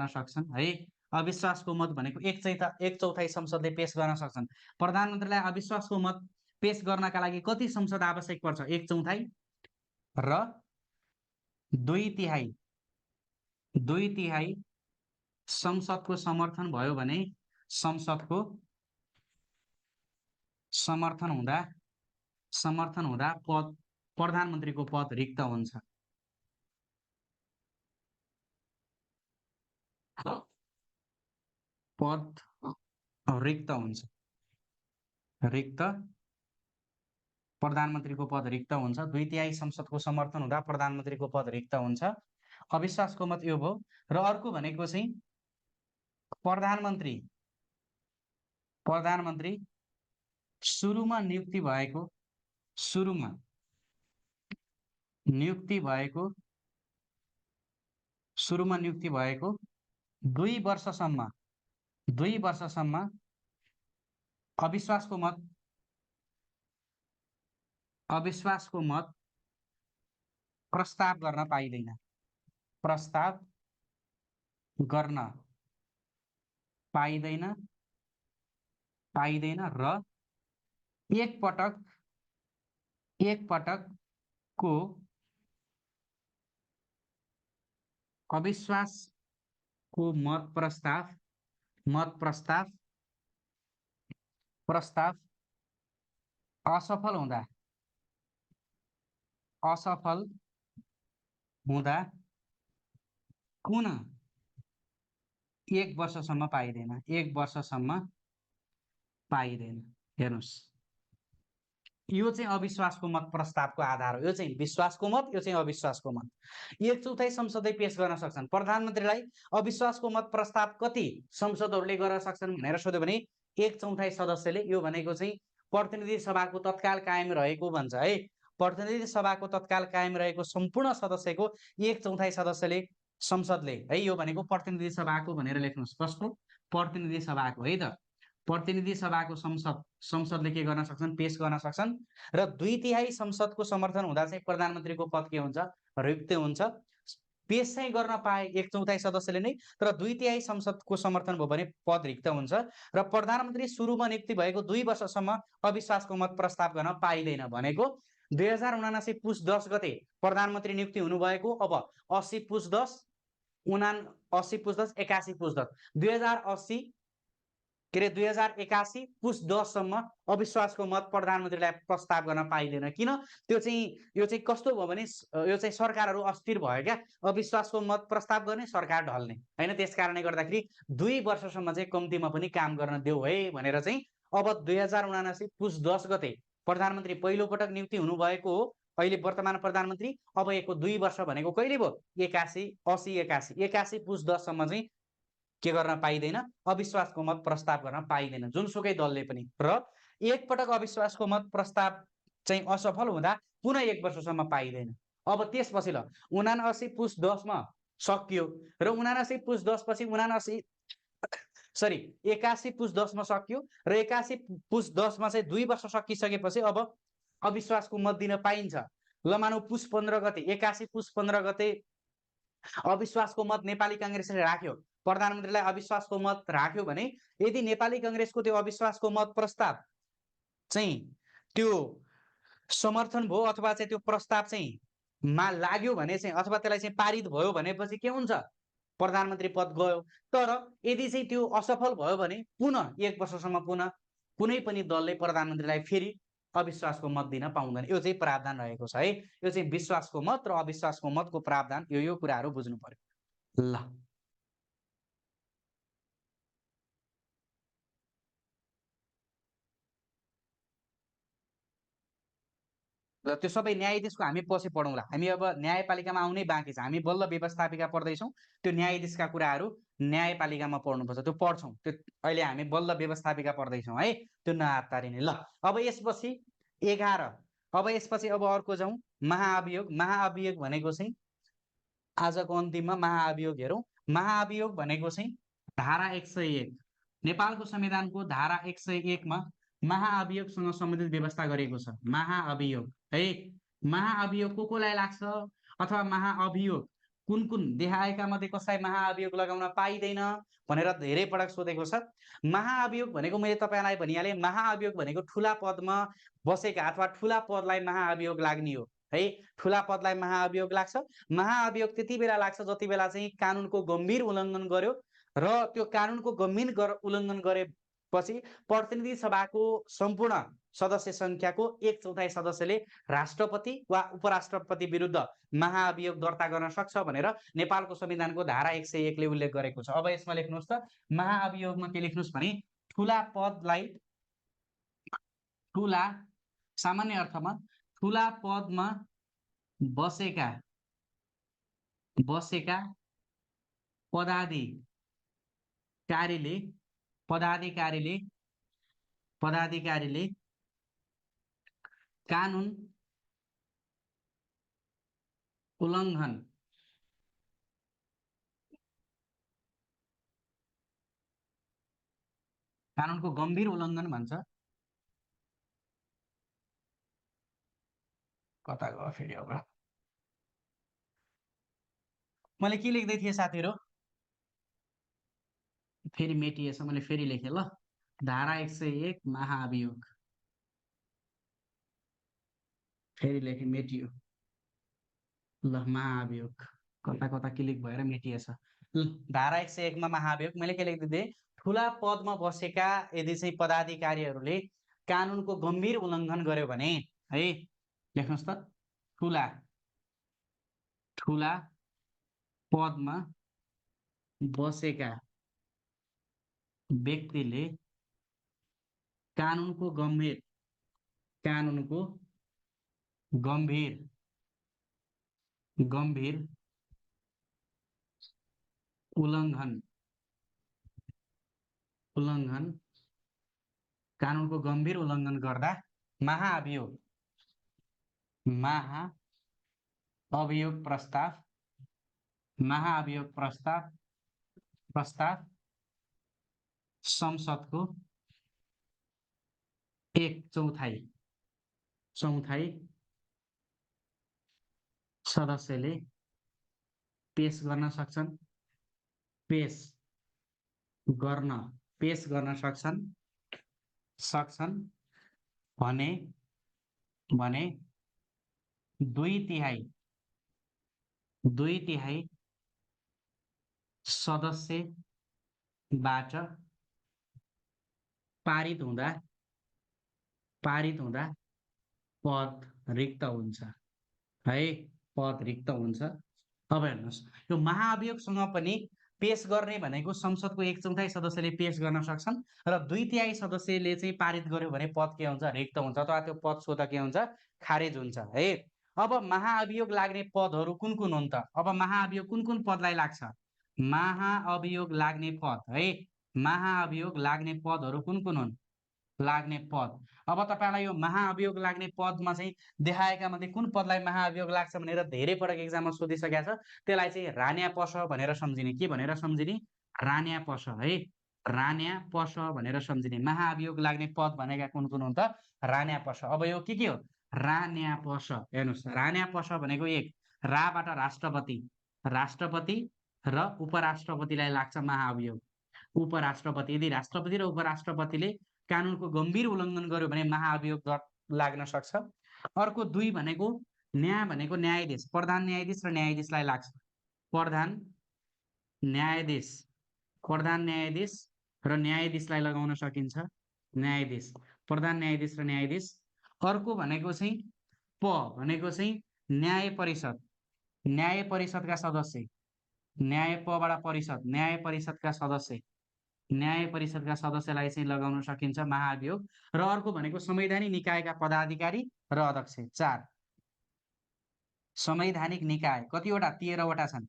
सक्छन् है। अविश्वासको मत भनेको 1/4 संसदले पेश गर्न सक्छन्। प्रधानमन्त्रीलाई अविश्वासको मत पेश गर्नका लागि कति संसद आवश्यक पर्छ? 1/4 र 2/3 संसदको समर्थन भयो भने, संसदको समर्थन हुँदा पद, प्रधानमन्त्रीको पद रिक्त हुन्छ। पद रिक्त हुन्छ, प्रधानमन्त्रीको पद रिक्त हुन्छ। 2/3 संसदको समर्थन हुँदा प्रधानमन्त्रीको पद रिक्त हुन्छ। अविश्वासको मत यो भयो। र अर्को भनेको चाहिँ प्रधानमन्त्री सुरुमा नियुक्ति भएको 2 वर्षसम्म अविश्वासको मत प्रस्ताव गर्न पाइदैन र एक पटकको अविश्वासको मत प्रस्ताव असफल हुँदा कुन 1 वर्षसम्म पाइदैन। हेर्नुहोस्, यो चाहिँ अविश्वासको मत प्रस्तावको आधार हो। यो चाहिँ विश्वासको मत, यो चाहिँ अविश्वासको मत। 1/4 संसदले पेश गर्न सक्छन्। प्रधानमन्त्रीलाई अविश्वासको मत प्रस्ताव कति संसदहरूले गर्न सक्छन् भनेर सोध्यो भने 1/4 सदस्यले। यो भनेको चाहिँ प्रतिनिधि सभाको तत्काल कायम रहेको भन्छ है। प्रतिनिधि सभाको तत्काल कायम रहेको सम्पूर्ण सदस्यको 1/4 सदस्यले संसदले है। यो भनेको प्रतिनिधि सभाको भनेर लेख्नुहोस्। कस्तो? प्रतिनिधि सभाको है त। प्रतिनिधि सभाको संसदले के गर्न सक्छन्? पेश गर्न सक्छन्। र 2/3 संसदको समर्थन हुँदा चाहिँ प्रधानमन्त्रीको पद के हुन्छ? रिक्त हुन्छ। पेश चाहिँ गर्न पाए 1/4 सदस्यले नै, तर 2/3 संसदको समर्थन भयो भने पद रिक्त हुन्छ। र प्रधानमन्त्री सुरुमा नियुक्ति भएको 2 वर्षसम्म अविश्वासको मत प्रस्ताव गर्न पाइँदैन भनेको 2079 पुस 10 गते प्रधानमन्त्री नियुक्ति हुनुभएको, अब 80 पुस 10, 79 पुस 10, 81 पुस 10, 2081 पुस 10 सम्म अविश्वासको मत प्रधानमन्त्रीलाई प्रस्ताव गर्न पाइँदैन। किन? यो चाहिँ कस्तो भयो भने यो चाहिँ सरकारहरू अस्थिर भयो क्या। अविश्वासको मत प्रस्ताव गर्ने, सरकार ढल्ने हैन। त्यसकारणले गर्दाखेरि 2 वर्षसम्म चाहिँ कम्तीमा पनि काम गर्न देऊ है भनेर चाहिँ अब 2079 पुस 10 गते प्रधानमन्त्री पहिलो पटक नियुक्ति हुनुभएको हो। अहिले वर्तमान प्रधानमन्त्री। अब यसको 2 वर्ष भनेको कहिले भयो? 81, 80, 81, 81 पुस 10 सम्म चाहिँ के गर्न पाइँदैन? अविश्वासको मत प्रस्ताव गर्न पाइँदैन जुनसुकै दलले पनि। र एक पटक अविश्वासको मत प्रस्ताव चाहिँ असफल हुँदा पुनः 1 वर्षसम्म पाइँदैन। अब त्यसपछि ल 79 पुस 10 मा सकियो र 79 पुस 10 पछि 81 पुस 10 मा सकियो र 81 पुस 10 मा चाहिँ 2 वर्ष सकिसकेपछि अब अविश्वासको मत दिन पाइन्छ। ल मानौ पुस 15 गते 81 पुस 15 गते अविश्वासको मत नेपाली कांग्रेसले राख्यो, प्रधानमन्त्रीलाई अविश्वासको मत राख्यो भने यदि नेपाली कांग्रेसको त्यो अविश्वासको मत प्रस्ताव चाहिँ त्यो समर्थन भयो अथवा चाहिँ त्यो प्रस्ताव चाहिँ मा लाग्यो भने चाहिँ अथवा त्यसलाई चाहिँ पारित भयो भनेपछि के हुन्छ? प्रधानमन्त्री पद गयो। तर यदि चाहिँ त्यो असफल भयो भने पुनः 1 वर्षसम्म पुनः कुनै पनि दलले प्रधानमन्त्रीलाई फेरि अविश्वासको मत दिन पाउँदैन। यो चाहिँ प्रावधान रहेको छ है। यो चाहिँ विश्वासको मत र अविश्वासको मतको प्रावधान यो कुराहरू बुझ्नु पर्यो। ल र त्यो सबै न्यायाधीशको हामी पछि पढौँला। हामी अब न्यायपालिकामा आउनै बाँकी छ। हामी बल्ल व्यवस्थापिका पढ्दैछौँ। त्यो न्यायाधीशका कुराहरू न्यायपालिकामा पढ्नुपर्छ, त्यो पढ्छौँ। त्यो अहिले हामी बल्ल व्यवस्थापिका पढ्दैछौँ है, त्यो नआत्तारिने। ल अब यसपछि 11, अब अर्को जाउँ महाअभियोग। महाअभियोग भनेको चाहिँ आजको अन्तिममा महाअभियोग हेरौँ। महाअभियोग भनेको चाहिँ धारा 101 नेपालको संविधानको धारा 101 मा महाअभियोगसँग सम्बन्धित व्यवस्था गरेको छ। महाअभियोग है, महाअभियोग कोलाई लाग्छ अथवा महाअभियोग कुन कुन देखाएका मध्ये कसलाई महाअभियोग लगाउन पाइँदैन भनेर धेरै पटक सोधेको छ। महाअभियोग भनेको मैले तपाईलाई भनिहालेँ, महाअभियोग भनेको ठुला पदमा बसेका अथवा ठुला पदलाई महाअभियोग लाग्ने हो है। ठुला पदलाई महाअभियोग लाग्छ। महाअभियोग त्यति बेला लाग्छ जति बेला चाहिँ कानुनको गम्भीर उल्लङ्घन गर्यो र त्यो कानुनको गम्भीर उल्लङ्घन गरेपछि प्रतिनिधि सभाको सम्पूर्ण सदस्य संख्याको 1/4 सदस्यले राष्ट्रपति वा उपराष्ट्रपति विरुद्ध महाअभियोग दर्ता गर्न सक्छ भनेर नेपालको संविधानको धारा 101 ले उल्लेख गरेको छ। अब यसमा लेख्नुहोस् त, महाअभियोगमा के लेख्नुहोस् भने ठुला पदलाई, ठुला सामान्य अर्थमा ठुला पदमा बसेका पदाधिकारीले कानुन उल्लङ्घन कानुनको गम्भीर उल्लङ्घन भन्छ। कता गयो फेरि? अब मैले के लेख्दै थिएँ साथीहरू? फेरि मेटिएछ, मैले फेरि लेखेँ ल। धारा 101 महाअभियोग, फेरि लेखेँ मेटियो। ल महाअभियोग कता कता क्लिक भएर मेटिएछ। धारा 101 मा महाअभियोग मैले के लेख्दै थिएँ? ठुला पदमा बसेका यदि चाहिँ पदाधिकारीहरूले कानुनको गम्भीर उल्लङ्घन गर्यो भने है, लेख्नुहोस् त, ठुला पदमा बसेका व्यक्तिले कानुनको गम्भीर उल्लङ्घन कानुनको गम्भीर उल्लङ्घन गर्दा महाअभियोग प्रस्ताव संसदको 1/4 सदस्यले पेश गर्न सक्छन् भने 2/3 सदस्यबाट पारित हुँदा पद रिक्त हुन्छ है, पद रिक्त हुन्छ। अब हेर्नुहोस्, यो महाअभियोगसँग पनि पेश गर्ने भनेको संसदको 1/4 सदस्यले पेश गर्न सक्छन् र 2/3 सदस्यले चाहिँ पारित गर्यो भने पद के हुन्छ, रिक्त हुन्छ अथवा त्यो पद स्वतः के हुन्छ, खारेज हुन्छ है। अब महाअभियोग लाग्ने पदहरू कुन कुन हुन् त? अब महाअभियोग कुन कुन पदलाई लाग्छ? महाअभियोग लाग्ने पद है, महाअभियोग लाग्ने पदहरू कुन कुन हुन्? लाग्ने पद। अब तपाईँलाई यो महाअभियोग लाग्ने पदमा चाहिँ देखाएका मध्ये कुन पदलाई महाअभियोग लाग्छ भनेर धेरै पटक एक्जाममा सोधिसकेको छ। त्यसलाई चाहिँ रान्यापस भनेर सम्झिने। के भनेर सम्झिने? रान्यापस है। रान्यापस भनेर सम्झिने। महाअभियोग लाग्ने पद भनेका कुन कुन हुन् त? रान्यापस। अब यो के हो? रान्यापस। हेर्नुहोस्, रान्यापस भनेको 1 राबाट राष्ट्रपति, राष्ट्रपति र उपराष्ट्रपतिलाई लाग्छ महाअभियोग। उपराष्ट्रपति, यदि राष्ट्रपति र उपराष्ट्रपतिले कानुनको गम्भीर उल्लङ्घन गर्यो भने महाअभियोग लाग्न सक्छ। अर्को 2 भनेको न्यायाधीश, प्रधान न्यायाधीश र न्यायाधीशलाई लाग्छ। प्रधान न्यायाधीश र न्यायाधीशलाई लगाउन सकिन्छ। न्यायाधीश, प्रधान न्यायाधीश र न्यायाधीश। अर्को भनेको चाहिँ भनेको चाहिँ न्याय परिषदका सदस्य, न्याय परिषदका सदस्य, न्याय परिषदका सदस्यलाई चाहिँ लगाउन सकिन्छ महाअभियोग। र अर्को भनेको संवैधानिक निकायका पदाधिकारी र अध्यक्ष। 4 संवैधानिक निकाय कतिवटा? 13 वटा छन्।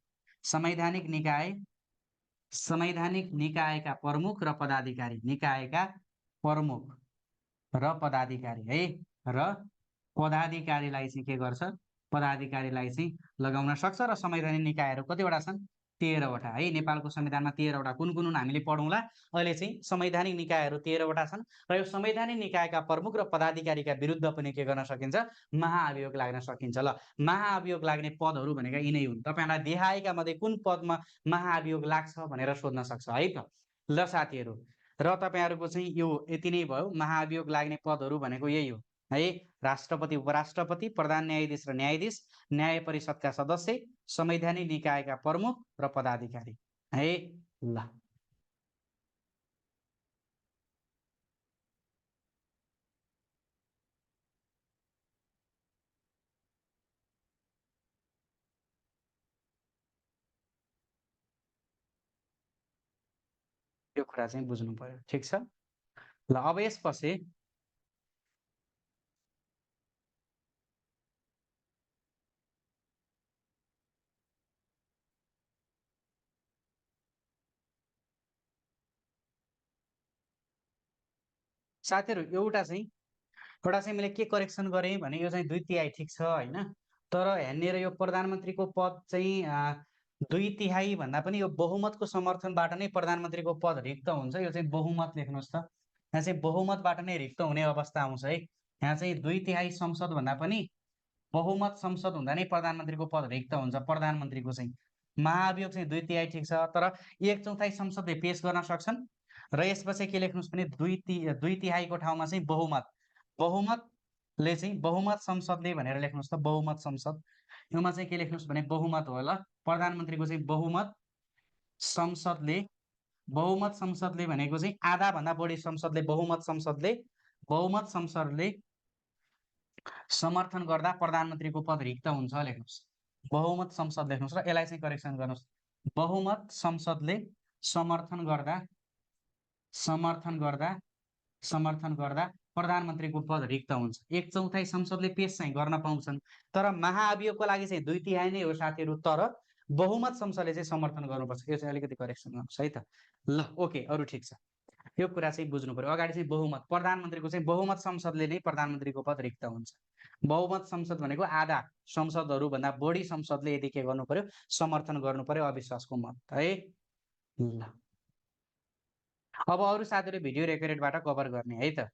संवैधानिक निकायका प्रमुख र पदाधिकारी, निकायका प्रमुख र पदाधिकारी है। र पदाधिकारीलाई चाहिँ के गर्छ? पदाधिकारीलाई चाहिँ लगाउन सक्छ। र संवैधानिक निकायहरू कतिवटा छन्? 13 वटा है। नेपालको संविधानमा 13 वटा कुन कुन हुन् हामीले पढौँला। अहिले चाहिँ संवैधानिक निकायहरू 13 वटा छन् र यो संवैधानिक निकायका प्रमुख र पदाधिकारीका विरुद्ध पनि के गर्न सकिन्छ? महाअभियोग लाग्न सकिन्छ। ल, महाअभियोग लाग्ने पदहरू भनेका यिनै हुन्। तपाईँलाई देखाएका मध्ये कुन पदमा महाअभियोग लाग्छ भनेर सोध्न सक्छ है त। ल साथीहरू, र तपाईँहरूको चाहिँ यो यति नै भयो। महाअभियोग लाग्ने पदहरू भनेको यही हो है। राष्ट्रपति, उपराष्ट्रपति, प्रधान न्यायाधीश र न्यायाधीश, न्याय परिषदका सदस्य, संवैधानिक निकायका प्रमुख र पदाधिकारी है। ल, यो कुरा चाहिँ बुझ्नु पर्यो। ठिक छ। ल, अब यसपछि साथीहरू एउटा चाहिँ मैले के करेक्सन गरेँ भने यो चाहिँ 2/3 ठिक छ होइन। तर यहाँनिर यो प्रधानमन्त्रीको पद चाहिँ 2/3 भन्दा पनि यो बहुमतको समर्थनबाट नै प्रधानमन्त्रीको पद रिक्त हुन्छ। यो चाहिँ बहुमत लेख्नुहोस् त। यहाँ चाहिँ बहुमतबाट नै रिक्त हुने अवस्था आउँछ है। यहाँ चाहिँ 2/3 संसद भन्दा पनि बहुमत संसद हुँदा नै प्रधानमन्त्रीको पद रिक्त हुन्छ। प्रधानमन्त्रीको चाहिँ महाअभियोग चाहिँ 2/3 ठिक छ, तर 1/4 संसदले पेश गर्न सक्छन्। र यसपछि के लेख्नुहोस् भने 2/3 ठाउँमा चाहिँ बहुमत संसदले भनेर लेख्नुहोस् त। बहुमत संसद, योमा चाहिँ के लेख्नुहोस् भने बहुमत हो। ल, प्रधानमन्त्रीको चाहिँ बहुमत संसदले भनेको चाहिँ आधा भन्दा बढी संसदले बहुमत संसदले समर्थन गर्दा प्रधानमन्त्रीको पद रिक्त हुन्छ लेख्नुहोस्। बहुमत संसद लेख्नुहोस् र यसलाई चाहिँ करेक्सन गर्नुहोस्। बहुमत संसदले समर्थन गर्दा प्रधानमन्त्रीको पद रिक्त हुन्छ। 1/4 संसदले पेश चाहिँ गर्न पाउँछन्, तर महाअभियोगको लागि चाहिँ 2/3 नै हो साथीहरू। तर बहुमत संसदले चाहिँ समर्थन गर्नुपर्छ। यो चाहिँ अलिकति करेक्सन गर्नुहोस् है त। ल, ओके, अरू ठिक छ। यो कुरा चाहिँ बुझ्नु पर्यो। अगाडि चाहिँ बहुमत, प्रधानमन्त्रीको चाहिँ बहुमत संसदले नै प्रधानमन्त्रीको पद रिक्त हुन्छ। बहुमत संसद भनेको आधा संसदहरू भन्दा बढी संसदले यदि के गर्नु पर्यो? समर्थन गर्नु पर्यो अविश्वासको मत है। ल, अब अरू साथीहरूले भिडियो रेकर्डेडबाट कभर गर्ने है त।